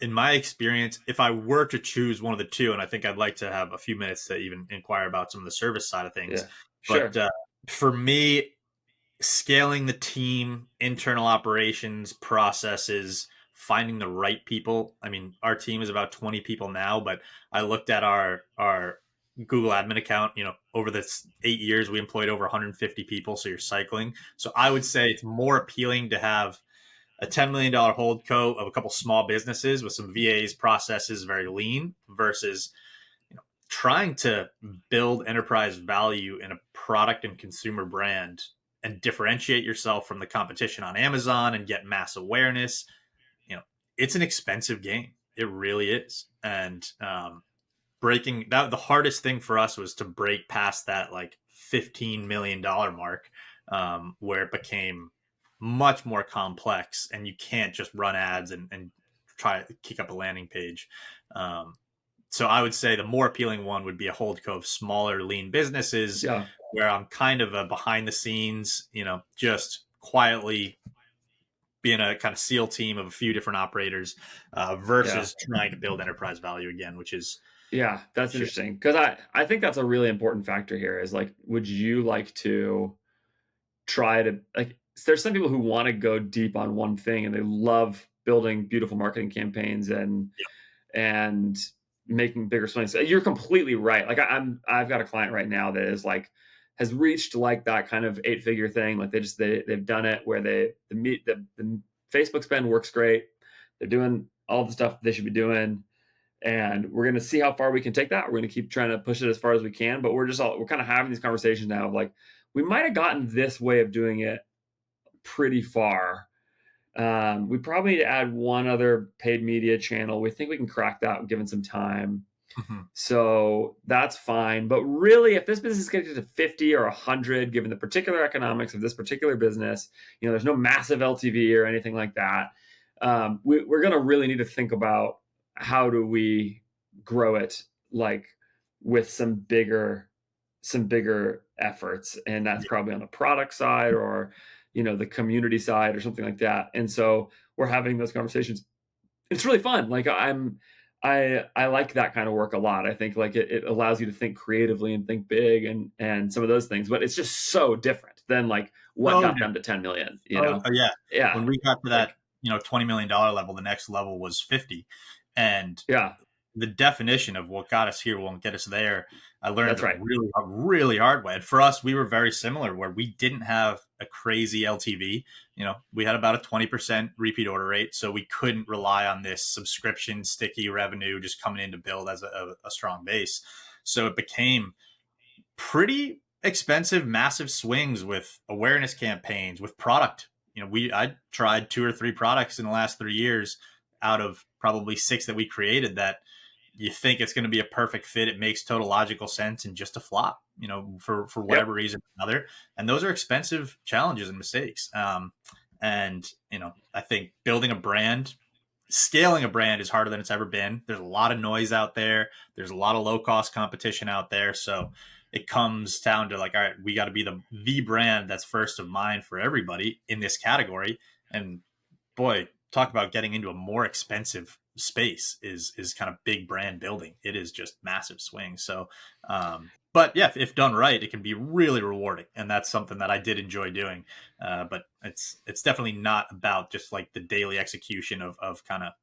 In my experience, if I were to choose one of the two, and I think I'd like to have a few minutes to even inquire about some of the service side of things, Yeah, but sure. for me, scaling the team, internal operations, processes, finding the right people. I mean, our team is about 20 people now, but I looked at our Google admin account, over this 8 years, we employed over 150 people. So you're cycling. So I would say it's more appealing to have a $10 million HoldCo of a couple small businesses with some VAs, processes, very lean, versus trying to build enterprise value in a product and consumer brand and differentiate yourself from the competition on Amazon and get mass awareness. It's an expensive game. It really is. And breaking that, the hardest thing for us was to break past that like $15 million mark, where it became much more complex and you can't just run ads and try to kick up a landing page. So I would say the more appealing one would be a HoldCo of smaller, lean businesses, Yeah. where I'm kind of a behind the scenes, just quietly being a kind of SEAL team of a few different operators, versus trying to build enterprise value again, which is Yeah, that's shit. interesting. Because I think that's a really important factor here is like, would you like to try to, like, there's some people who want to go deep on one thing and they love building beautiful marketing campaigns and making bigger swings. You're completely right. Like I've got a client right now that is like has reached like that kind of 8-figure thing. Like they've done it where the Facebook spend works great. They're doing all the stuff they should be doing, and we're going to see how far we can take that. We're going to keep trying to push it as far as we can, but we're kind of having these conversations now of like, we might have gotten this way of doing it pretty far. We probably need to add one other paid media channel. We think we can crack that given some time. Mm-hmm. So that's fine. But really, if this business is getting to 50 or 100, given the particular economics of this particular business, there's no massive LTV or anything like that. We're going to really need to think about how do we grow it, like with some bigger efforts. And that's probably on the product side or the community side or something like that. And so we're having those conversations. It's really fun. Like I like that kind of work a lot. I think like it allows you to think creatively and think big and some of those things, but it's just so different than like what got them to 10 million, Yeah. Yeah. When we got to that, like, $20 million level, the next level was 50. And yeah, the definition of what got us here won't get us there. I learned that's right. really hard way. And for us, we were very similar where we didn't have a crazy LTV. We had about a 20% repeat order rate. So we couldn't rely on this subscription sticky revenue just coming in to build as a strong base. So it became pretty expensive, massive swings with awareness campaigns, with product. I tried 2 or 3 products in the last 3 years out of probably 6 that we created that you think it's going to be a perfect fit. It makes total logical sense and just a flop, for whatever reason or another. And those are expensive challenges and mistakes. And I think building a brand, scaling a brand is harder than it's ever been. There's a lot of noise out there. There's a lot of low cost competition out there. So it comes down to like, all right, we got to be the brand that's first of mind for everybody in this category. And boy, talk about getting into a more expensive space is kind of big brand building. It is just massive swing. So, but yeah, if done right, it can be really rewarding. And that's something that I did enjoy doing. But it's definitely not about just like the daily execution of kind of,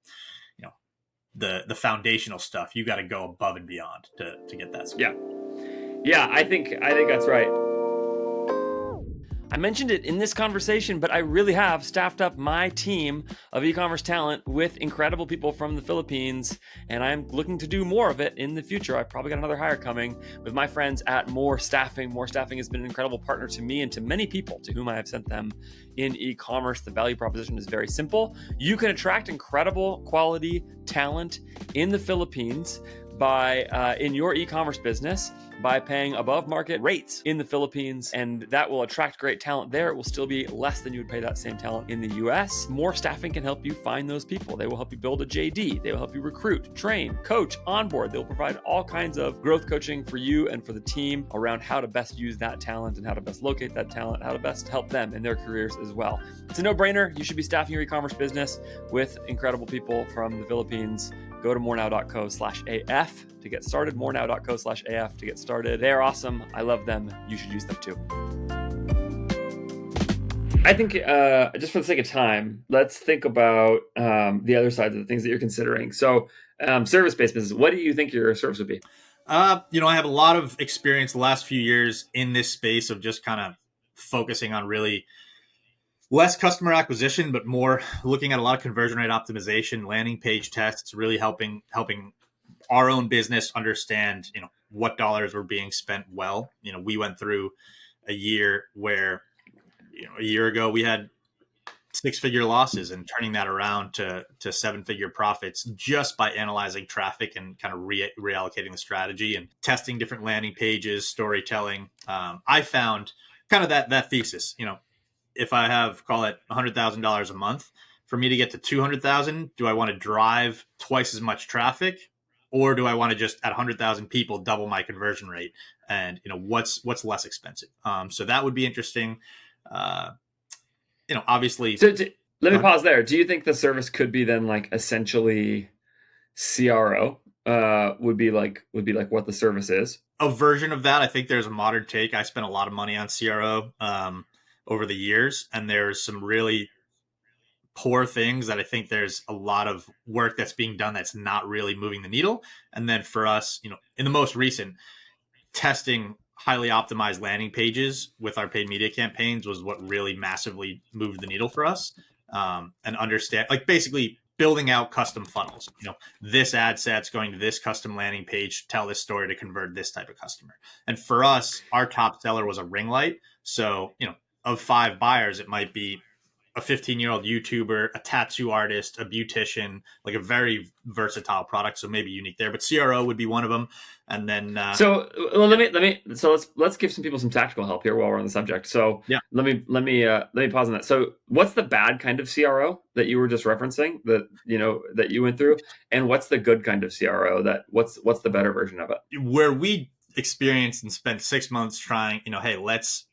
the foundational stuff. You got to go above and beyond to get that swing. Yeah. I think that's right. I mentioned it in this conversation, but I really have staffed up my team of e-commerce talent with incredible people from the Philippines, and I'm looking to do more of it in the future. I've probably got another hire coming with my friends at More Staffing. More Staffing has been an incredible partner to me and to many people to whom I have sent them in e-commerce. The value proposition is very simple. You can attract incredible quality talent in the Philippines by in your e-commerce business by paying above market rates in the Philippines, and that will attract great talent there. It will still be less than you would pay that same talent in the US. More staffing can help you find those people. They will help you build a JD. They will help you recruit, train, coach, onboard. They'll provide all kinds of growth coaching for you and for the team around how to best use that talent and how to best locate that talent, how to best help them in their careers as well. It's a no-brainer. You should be staffing your e-commerce business with incredible people from the Philippines. Go to morenow.co/AF to get started. Morenow.co/AF to get started. They're awesome. I love them. You should use them too. I think just for the sake of time, let's think about the other sides of the things that you're considering. So service-based business, what do you think your service would be? I have a lot of experience the last few years in this space of just kind of focusing on really less customer acquisition, but more looking at a lot of conversion rate optimization, landing page tests, really helping our own business understand, what dollars were being spent well. We went through a year where, a year ago we had 6-figure losses, and turning that around to 7-figure profits just by analyzing traffic and kind of reallocating the strategy and testing different landing pages, storytelling. I found kind of that thesis, if I have, call it $100,000 a month, for me to get to 200,000, do I want to drive twice as much traffic, or do I want to just at 100,000 people double my conversion rate? And what's less expensive? So that would be interesting. Obviously. So let me pause there. Do you think the service could be then like essentially CRO? Would be like what the service is? A version of that. I think there's a modern take. I spent a lot of money on CRO over the years, and there's some really poor things that I think there's a lot of work that's being done that's not really moving the needle. And then for us, in the most recent, testing highly optimized landing pages with our paid media campaigns was what really massively moved the needle for us. And understand, like, basically building out custom funnels. This ad set's going to this custom landing page, tell this story to convert this type of customer. And for us, our top seller was a ring light. So, of 5 buyers, it might be a 15-year-old YouTuber, a tattoo artist, a beautician, like a very versatile product. So maybe unique there, but CRO would be one of them. And then, let's give some people some tactical help here while we're on the subject. So yeah, let me pause on that. So what's the bad kind of CRO that you were just referencing that you went through, and what's the good kind of CRO what's the better version of it? Where we experienced and spent 6 months trying, hey, let's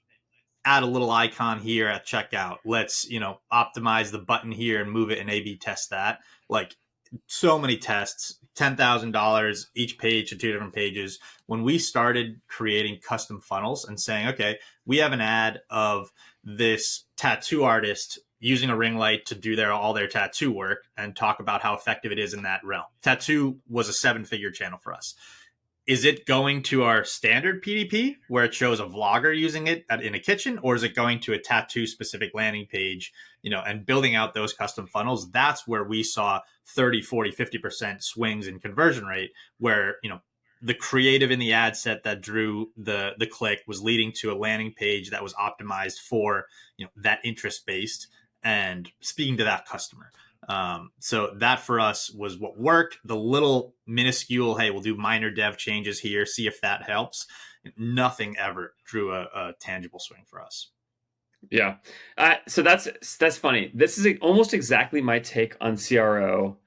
add a little icon here at checkout. Let's, optimize the button here and move it and A/B test that. Like, so many tests, $10,000 each page to 2 different pages. When we started creating custom funnels and saying, okay, we have an ad of this tattoo artist using a ring light to do all their tattoo work and talk about how effective it is in that realm. Tattoo was a 7-figure channel for us. Is it going to our standard PDP where it shows a vlogger using it in a kitchen, or is it going to a tattoo specific landing page, and building out those custom funnels? That's where we saw 30, 40, 50% swings in conversion rate, where, the creative in the ad set that drew the click was leading to a landing page that was optimized for, that interest based and speaking to that customer. So that for us was what worked. The little minuscule, hey, we'll do minor dev changes here, see if that helps. Nothing ever drew a tangible swing for us. Yeah. So that's funny. This is almost exactly my take on CRO,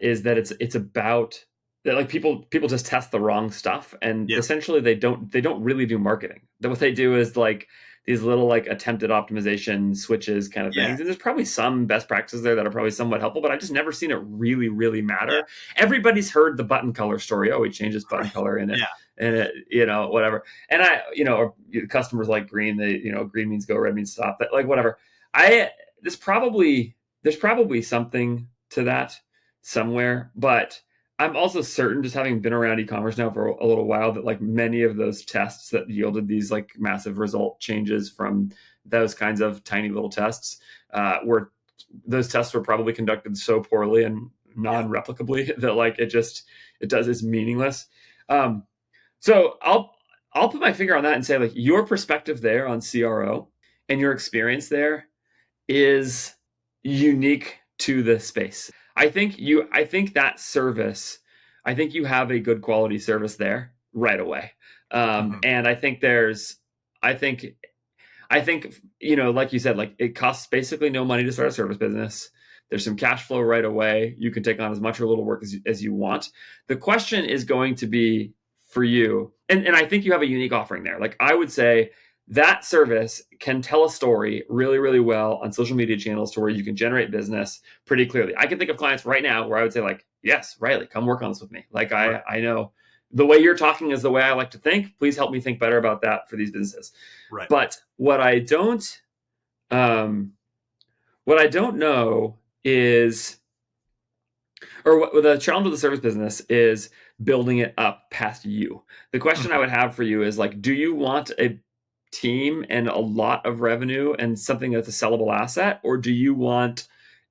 is that it's about that, like, people just test the wrong stuff, and essentially they don't really do marketing. What they do is like these little like attempted optimization switches kind of things. And there's probably some best practices there that are probably somewhat helpful, but I've just never seen it really, really matter. Everybody's heard the button color story. Oh, he changes button color in it. And it, whatever. And customers like green, green means go, red means stop. But like, whatever. There's probably something to that somewhere, but I'm also certain, just having been around e-commerce now for a little while, that like many of those tests that yielded these like massive result changes from those kinds of tiny little tests were probably conducted so poorly and non-replicably that like it's meaningless. So I'll put my finger on that and say, like, your perspective there on CRO and your experience there is unique to the space. I think that service, I think you have a good quality service there right away. Mhm. And I think, like you said, like it costs basically no money to start a service business. There's some cash flow right away. You can take on as much or little work as you want. The question is going to be for you, and I think you have a unique offering there. Like I would say that service can tell a story really, really well on social media channels to where you can generate business pretty clearly. I can think of clients right now where I would say like, yes, Riley, come work on this with me. Like Right. I know the way you're talking is the way I like to think. Please help me think better about that for these businesses. Right. But um, what I don't know is, or what the challenge with the service business is building it up past you. The question I Mhm. would have for you is like, do you want a team and a lot of revenue and something that's a sellable asset, or do you want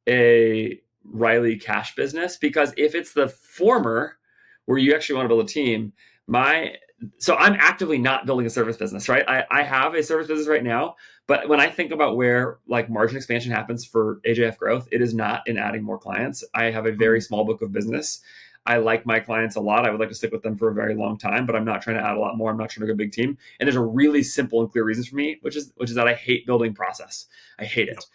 a Riley cash business? Because if it's the former, where you actually want to build a team, my so I'm actively not building a service business, right? I have a service business right now, but when I think about where like margin expansion happens for AJF growth, it is not in adding more clients. I have a very Mhm. small book of business. I like my clients a lot. I would like to stick with them for a very long time, but I'm not trying to add a lot more. I'm not trying to go big team. And there's a really simple and clear reason for me, which is that I hate building process. I hate Yep. it.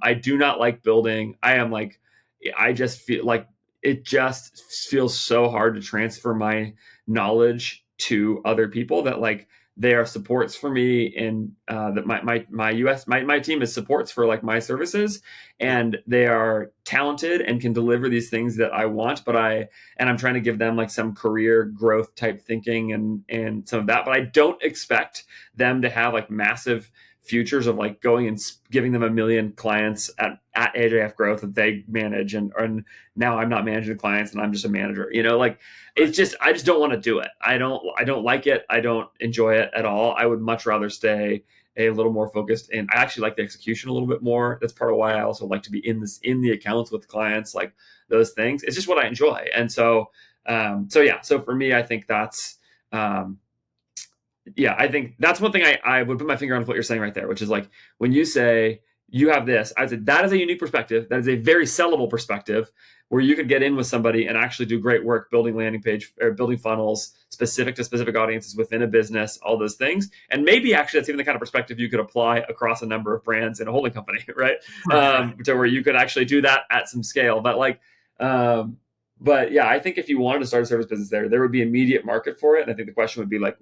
I do not like building. I just feel like it just feels so hard to transfer my knowledge to other people that like they are supports for me and that my team is supports for like my services, Yep. and they are talented and can deliver these things that I want, I'm trying to give them like some career growth type thinking and some of that, but I don't expect them to have like massive futures of like going and giving them a million clients at AJF growth that they manage, and now I'm not managing the clients and I'm just a manager, like Right. I just don't want to do it. I don't like it. I don't enjoy it at all. I would much rather stay a little more focused, and I actually like the execution a little bit more. That's part of why Yep. I also like to be in the accounts with clients, like those things. It's just what I enjoy. And so for me, I think um, I think that's one thing I would put my finger on what you're saying right there, which is like when you say you have this, I said that is a unique perspective. That is a very sellable perspective where you could get in with somebody and actually do great work building landing page or building funnels specific to specific audiences within a business, all those things. And maybe actually that's even the kind of perspective you could apply across a number of brands in a holding company, right? Right. Right. To where you could actually do that at some scale. But yeah, I think if you wanted to start a service business there would be immediate market for it. And I think the question would be like,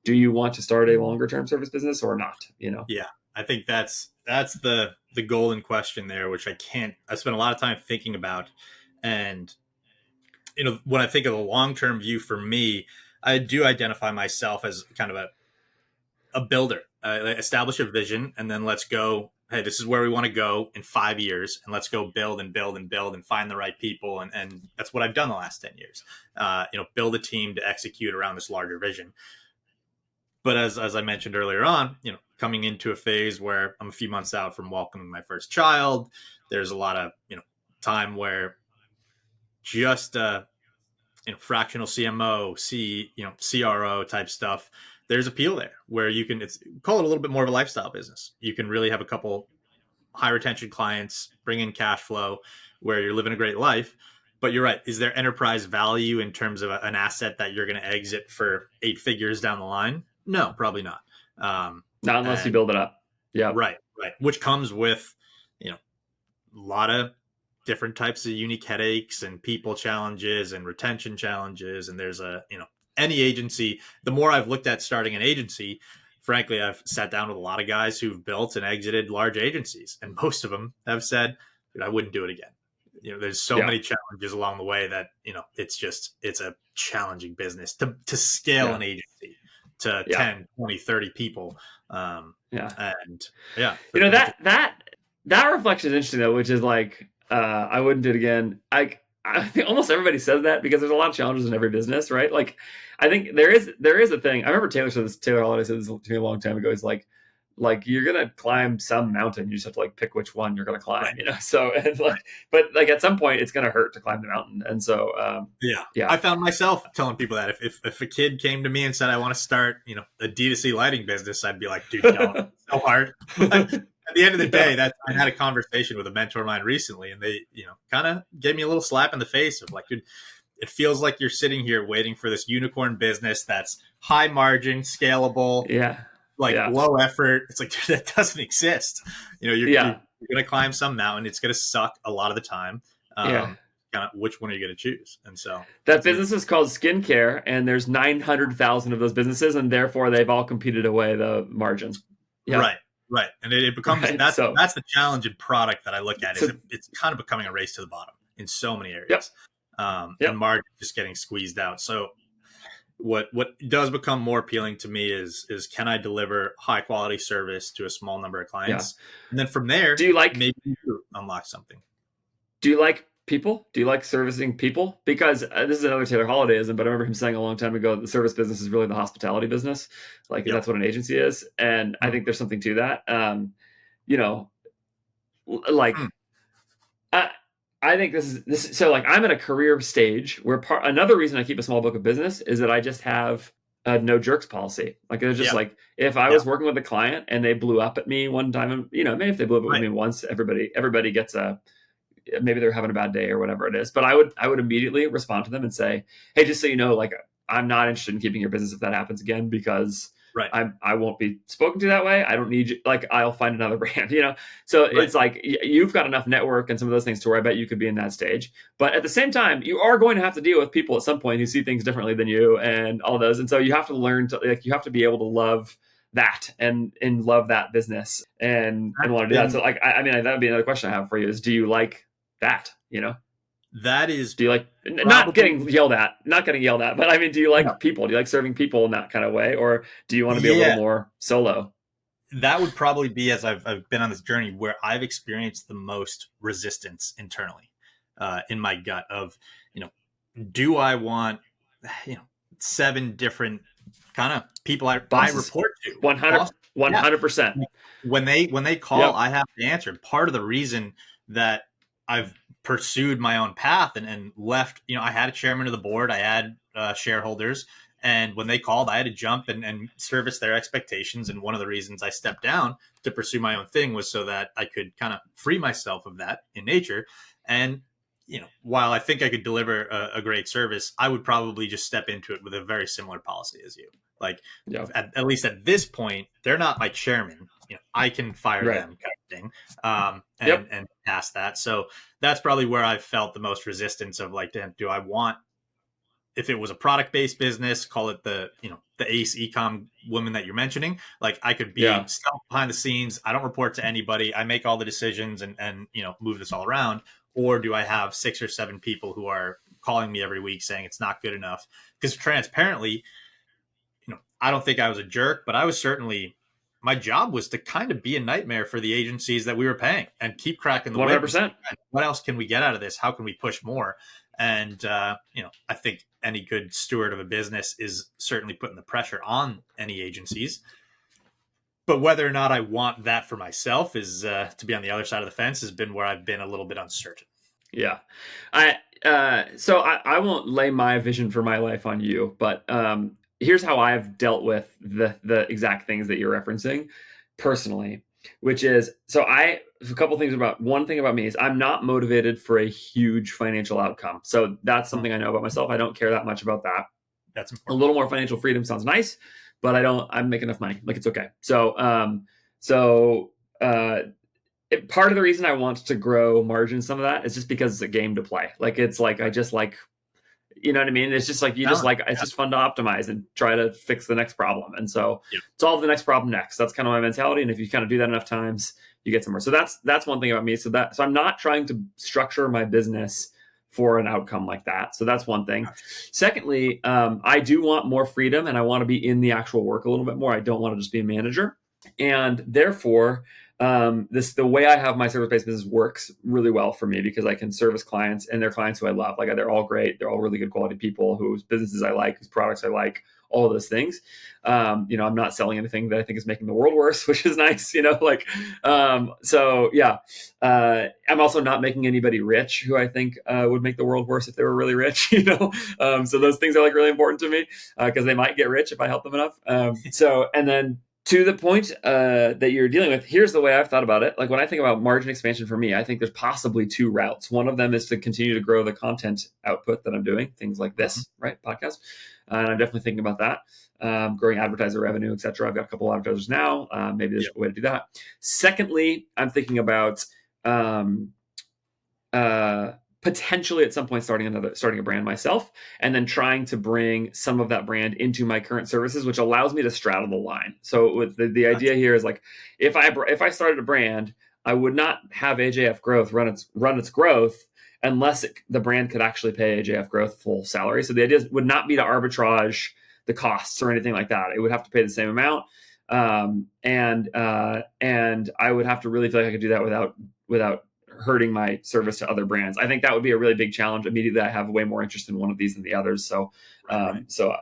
do you want to start a longer term service business or not? Yeah. I think that's the golden question there, which I spent a lot of time thinking about. And when I think of the long term view for me, I do identify myself as kind of a builder. Establish a vision, and then let's go. Hey, this is where we want to go in 5 years, and let's go build and build and build and find the right people, and that's what I've done the last 10 years. Build a team to execute around this larger vision. But as I mentioned earlier on, coming into a phase where I'm a few months out from welcoming my first child, there's a lot of time where just fractional CMO, CRO type stuff. There's appeal there where you can call it a little bit more of a lifestyle business. You can really have a couple high retention clients, bring in cash flow, where you're living a great life. But you're right. Is there enterprise value in terms of an asset that you're going to exit for 8 figures down the line? No, probably not. Not unless you And build it up. Yeah. right, which comes with a lot of different types of unique headaches and people challenges and retention challenges. And there's any agency, the more I've looked at starting an agency, frankly, I've sat down with a lot of guys who've built and exited large agencies, and most of them have said, I wouldn't do it again. There's so Yeah. many challenges along the way that, it's a challenging business to scale Yeah. an agency to Yeah. 10, 20, 30 people. Yeah. And yeah, That reflection is interesting though, which is like, I wouldn't do it again. I think almost everybody says that because there's a lot of challenges in every business, right? Like, I think there is a thing. I remember Taylor Holiday said this to me a long time ago. He's like you're gonna climb some mountain. You just have to like pick which one you're gonna climb, right. So and Right. but like at some point it's gonna hurt to climb the mountain, and so Yeah. yeah, I found myself telling people that if a kid came to me and said, I want to start, a D2C lighting business, I'd be like, dude, don't. It's so hard. But at the end of the day, I had a conversation with a mentor of mine recently, and they, kind of gave me a little slap in the face of like, dude, it feels like you're sitting here waiting for this unicorn business that's high margin, scalable, like low effort. It's like, dude, that doesn't exist. You're going to climb some mountain. It's going to suck a lot of the time. Kind of which one are you going to choose? And so that business is called skincare, and there's 900,000 of those businesses, and therefore they've all competed away the margin. Right. And it becomes, that's the challenge in product that I look at, is it's kind of becoming a race to the bottom in so many areas. And margin just getting squeezed out. So what does become more appealing to me is can I deliver high quality service to a small number of clients? And then from there, maybe unlock something. Do you like people? Do you like servicing people? Because this is another Taylor Holidayism, but I remember him saying a long time ago that the service business is really the hospitality business. Like that's what an agency is. And I think there's something to that. I think this is so, like, I'm at a career stage where another reason I keep a small book of business is that I just have a no jerks policy. Like, it's just like, if I was working with a client and they blew up at me one time, and maybe if they blew up at me once, everybody gets maybe they're having a bad day or whatever it is. But I would immediately respond to them and say, hey, just so you know, like, I'm not interested in keeping your business if that happens again, because I won't be spoken to that way. I don't need you. Like, I'll find another brand, So it's like, you've got enough network and some of those things to where I bet you could be in that stage. But at the same time, you are going to have to deal with people at some point who see things differently than you and all those. And so you have to learn to, you have to be able to love that and love that business and want to do that. So, like, I mean, that would be another question I have for you is, do you like that, That is, do you like not getting yelled at, but I mean, do you like people? Do you like serving people in that kind of way? Or do you want to be a little more solo? That would probably be, as I've been on this journey, where I've experienced the most resistance internally, in my gut of, do I want, 7 different kind of people I report to? 100%. When they call, I have to answer. Part of the reason that I've pursued my own path and left, I had a chairman of the board, I had shareholders, and when they called, I had to jump and service their expectations. And one of the reasons I stepped down to pursue my own thing was so that I could kind of free myself of that in nature. And, while I think I could deliver a great service, I would probably just step into it with a very similar policy as you. Like, at least at this point, they're not my chairman. I can fire them, kind of thing, and pass that. So that's probably where I felt the most resistance of, like, do I want, if it was a product-based business, call it the ACE ecom woman that you're mentioning, like, I could be still behind the scenes. I don't report to anybody. I make all the decisions and move this all around. Or do I have 6 or 7 people who are calling me every week saying it's not good enough? Because transparently, I don't think I was a jerk, but I was certainly, my job was to kind of be a nightmare for the agencies that we were paying and keep cracking the 100%. What else can we get out of this? How can we push more? And, I think any good steward of a business is certainly putting the pressure on any agencies. But whether or not I want that for myself is, to be on the other side of the fence, has been where I've been a little bit uncertain. Yeah. So I won't lay my vision for my life on you, but here's how I've dealt with the exact things that you're referencing personally, which is, a couple things one thing about me is I'm not motivated for a huge financial outcome. So that's something I know about myself. I don't care that much about that. That's important. A little more financial freedom sounds nice, but I make enough money. Like, it's okay. So, part of the reason I want to grow margin, some of that, is just because it's a game to play. Like, it's like, I just like, you know what I mean? It's just like, it's just fun to optimize and try to fix the next problem. And so solve the next problem next. That's kind of my mentality. And if you kind of do that enough times, you get somewhere. So that's one thing about me. So I'm not trying to structure my business for an outcome like that. So that's one thing. Secondly, I do want more freedom, and I want to be in the actual work a little bit more. I don't want to just be a manager. And therefore, the way I have my service-based business works really well for me, because I can service clients, and they're clients who I love. Like, they're all great. They're all really good quality people whose businesses I like, whose products I like, all of those things. I'm not selling anything that I think is making the world worse, which is nice, I'm also not making anybody rich who I think would make the world worse if they were really rich, so those things are, like, really important to me, because they might get rich if I help them enough. And then to the point that you're dealing with, here's the way I've thought about it. Like when I think about margin expansion for me, I think there's possibly two routes. One of them is to continue to grow the content output that I'm doing, things like this, right? Podcast. And I'm definitely thinking about that. Growing advertiser revenue, et cetera. I've got a couple of advertisers now. Maybe there's a way to do that. Secondly, I'm thinking about potentially at some point starting a brand myself, and then trying to bring some of that brand into my current services, which allows me to straddle the line. So with the idea here is like, if I started a brand, I would not have AJF Growth run its growth unless the brand could actually pay AJF Growth full salary. So the idea would not be to arbitrage the costs or anything like that. It would have to pay the same amount. And I would have to really feel like I could do that without hurting my service to other brands. I think that would be a really big challenge. Immediately, I have way more interest in one of these than the others. So, so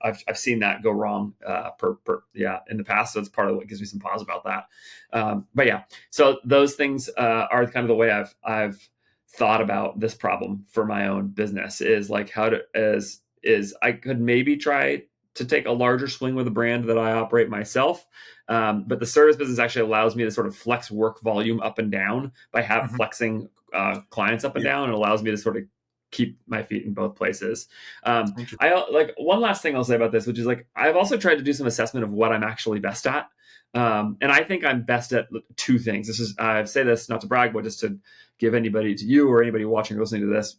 I've seen that go wrong in the past. So it's part of what gives me some pause about that. But yeah, so those things are kind of the way I've thought about this problem for my own business. Is like I could maybe try to take a larger swing with a brand that I operate myself. But the service business actually allows me to sort of flex work volume up and down by flexing clients up and down, and allows me to sort of keep my feet in both places. I like one last thing I'll say about this, which is like, I've also tried to do some assessment of what I'm actually best at. And I think I'm best at two things. I say this not to brag, but just to give anybody, to you or anybody watching or listening to this,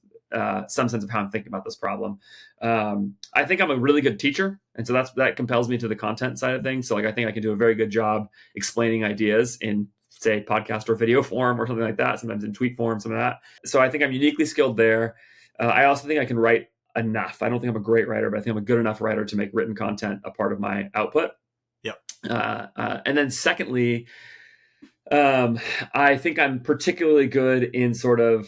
some sense of how I'm thinking about this problem. I think I'm a really good teacher. And so that compels me to the content side of things. So like, I think I can do a very good job explaining ideas in, say, podcast or video form or something like that, sometimes in tweet form, some of that. So I think I'm uniquely skilled there. I also think I can write enough. I don't think I'm a great writer, but I think I'm a good enough writer to make written content a part of my output. Yep. And then secondly, I think I'm particularly good in sort of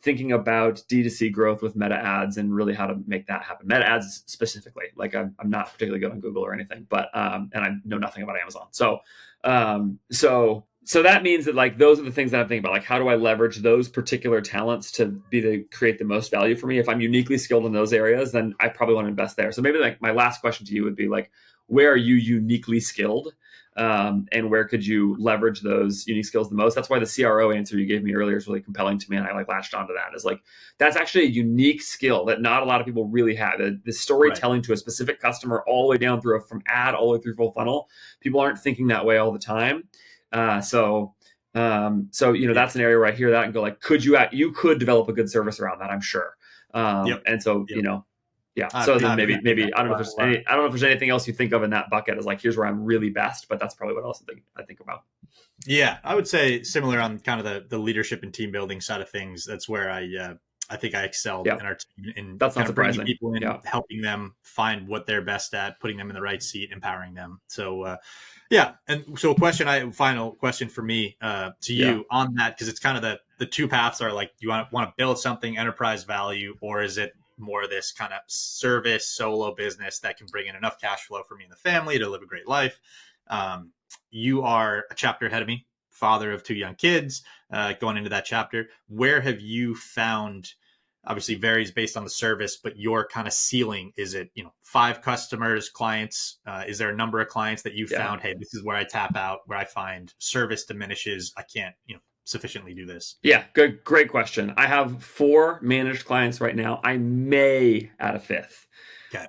thinking about D2C growth with meta ads and really how to make that happen. Meta ads specifically, like I'm not particularly good on Google or anything, but and I know nothing about Amazon. So that means that like those are the things that I'm thinking about. Like, how do I leverage those particular talents to create the most value for me? If I'm uniquely skilled in those areas, then I probably want to invest there. So maybe like my last question to you would be like, where are you uniquely skilled? And where could you leverage those unique skills the most? That's why the CRO answer you gave me earlier is really compelling to me, and I like latched onto that. Is like, that's actually a unique skill that not a lot of people really have. The storytelling to a specific customer, all the way down through from ad all the way through full funnel. People aren't thinking that way all the time. So that's an area where I hear that and go like, you could develop a good service around that, I'm sure. And so so then maybe I don't know if there's anything else you think of in that bucket as like, here's where I'm really best, but that's probably what else I think about. Yeah, I would say similar on kind of the leadership and team building side of things. That's where I think I excelled in our team, in that's not surprising. Bringing people in, helping them find what they're best at, putting them in the right seat, empowering them. So and so final question for me to you on that, because it's kind of the two paths are like, you want to build something enterprise value, or is it more of this kind of service solo business that can bring in enough cash flow for me and the family to live a great life? You are a chapter ahead of me, father of 2 young kids, going into that chapter. Where have you found, obviously varies based on the service, but your kind of ceiling? Is it, 5 customers, clients? Is there a number of clients that you found, hey, this is where I tap out, where I find service diminishes, I can't, sufficiently do this? Yeah, great question. I have 4 managed clients right now. I may add a 5th,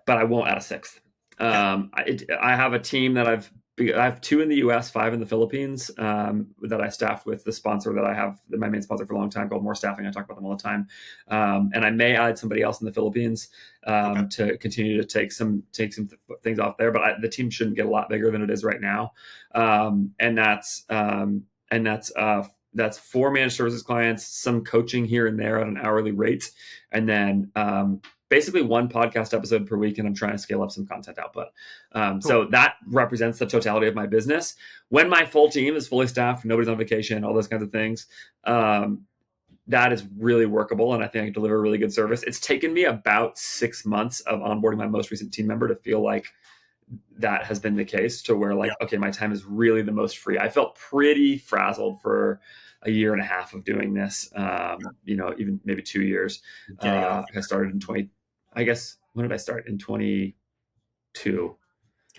but I won't add a 6th. I have a team that I have 2 in the US, 5 in the Philippines, that I staffed with the sponsor that I have, my main sponsor for a long time, called More Staffing. I talk about them all the time. And I may add somebody else in the Philippines to continue to take some things off there. But the team shouldn't get a lot bigger than it is right now. And that's 4 managed services clients, some coaching here and there at an hourly rate, and then basically 1 podcast episode per week, and I'm trying to scale up some content output. So that represents the totality of my business. When my full team is fully staffed, nobody's on vacation, all those kinds of things, that is really workable, and I think I can deliver a really good service. It's taken me about 6 months of onboarding my most recent team member to feel like that has been the case, to where like, okay, my time is really the most free. I felt pretty frazzled for a year and a half of doing this, even maybe 2 years. I started in when did I start? In 22.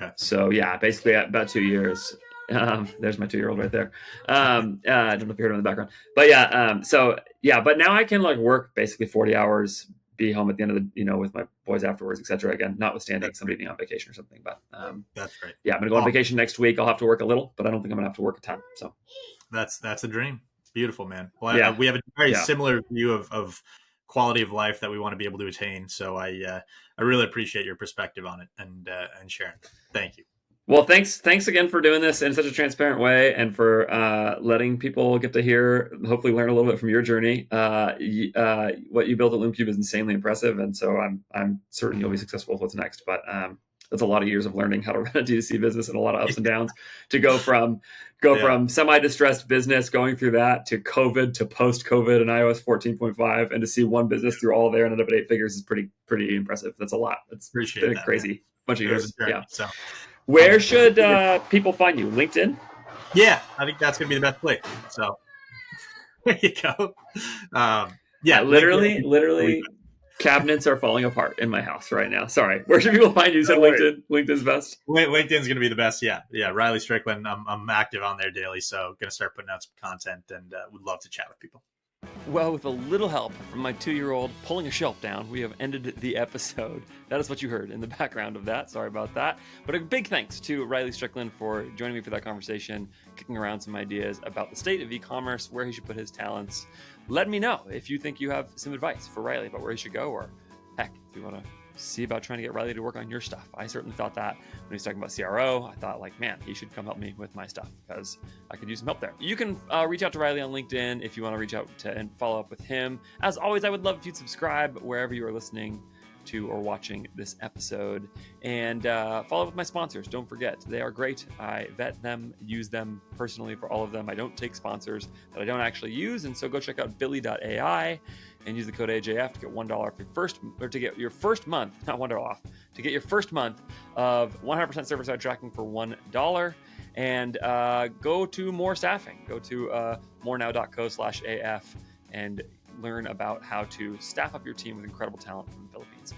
Okay. So yeah, basically about 2 years. There's my 2-year-old right there. I don't know if you heard him in the background, but yeah. So yeah, but now I can like work basically 40 hours, be home at the end of the, with my boys afterwards, etc. Again, notwithstanding somebody being on vacation or something. But That's great. yeah, I'm gonna go on vacation next week. I'll have to work a little, but I don't think I'm gonna have to work a ton. So that's a dream. Beautiful, man. Well, yeah, we have a very similar view of quality of life that we want to be able to attain. So I really appreciate your perspective on it and sharing. Thank you. Well, thanks again for doing this in such a transparent way, and for letting people get to hear, hopefully learn a little bit from your journey. What you built at Loomcube is insanely impressive, and so I'm certain you'll be successful with what's next. But that's a lot of years of learning how to run a DTC business and a lot of ups and downs to go from semi-distressed business, going through that, to COVID, to post-COVID and iOS 14.5, and to see one business through all there and end up at 8 figures is pretty impressive. That's a lot. It's been a crazy bunch of years. Journey, yeah. So. Where should people find you? LinkedIn? Yeah, I think that's going to be the best place. So there you go. Literally, cabinets are falling apart in my house right now. Sorry. Where should people find you? You said LinkedIn. LinkedIn's best. LinkedIn's going to be the best. Yeah. Riley Stricklin. I'm active on there daily, so going to start putting out some content, and would love to chat with people. Well, with a little help from my 2-year-old pulling a shelf down, we have ended the episode. That is what you heard in the background of that. Sorry about that. But a big thanks to Riley Stricklin for joining me for that conversation, kicking around some ideas about the state of e-commerce, where he should put his talents. Let me know if you think you have some advice for Riley about where he should go, or heck, if you want to see about trying to get Riley to work on your stuff. I certainly thought that when he was talking about CRO. I thought, like, man, he should come help me with my stuff because I could use some help there. You can reach out to Riley on LinkedIn if you want to reach out to and follow up with him. As always, I would love if you'd subscribe wherever you are listening to or watching this episode, and follow up with my sponsors. Don't forget, they are great. I vet them, use them personally for all of them. I don't take sponsors that I don't actually use, and so go check out billy.ai and use the code AJF to get $1 off your first, or to get your first month, not $1 off, to get your first month of 100% server-side tracking for $1. And go to More Staffing. Go to morenow.co/AF and learn about how to staff up your team with incredible talent from the Philippines.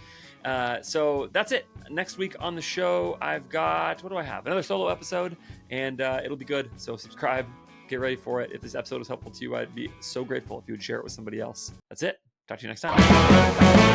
So that's it. Next week on the show, I've got, what do I have? Another solo episode, and it'll be good. So subscribe, get ready for it. If this episode was helpful to you, I'd be so grateful if you would share it with somebody else. That's it. Talk to you next time.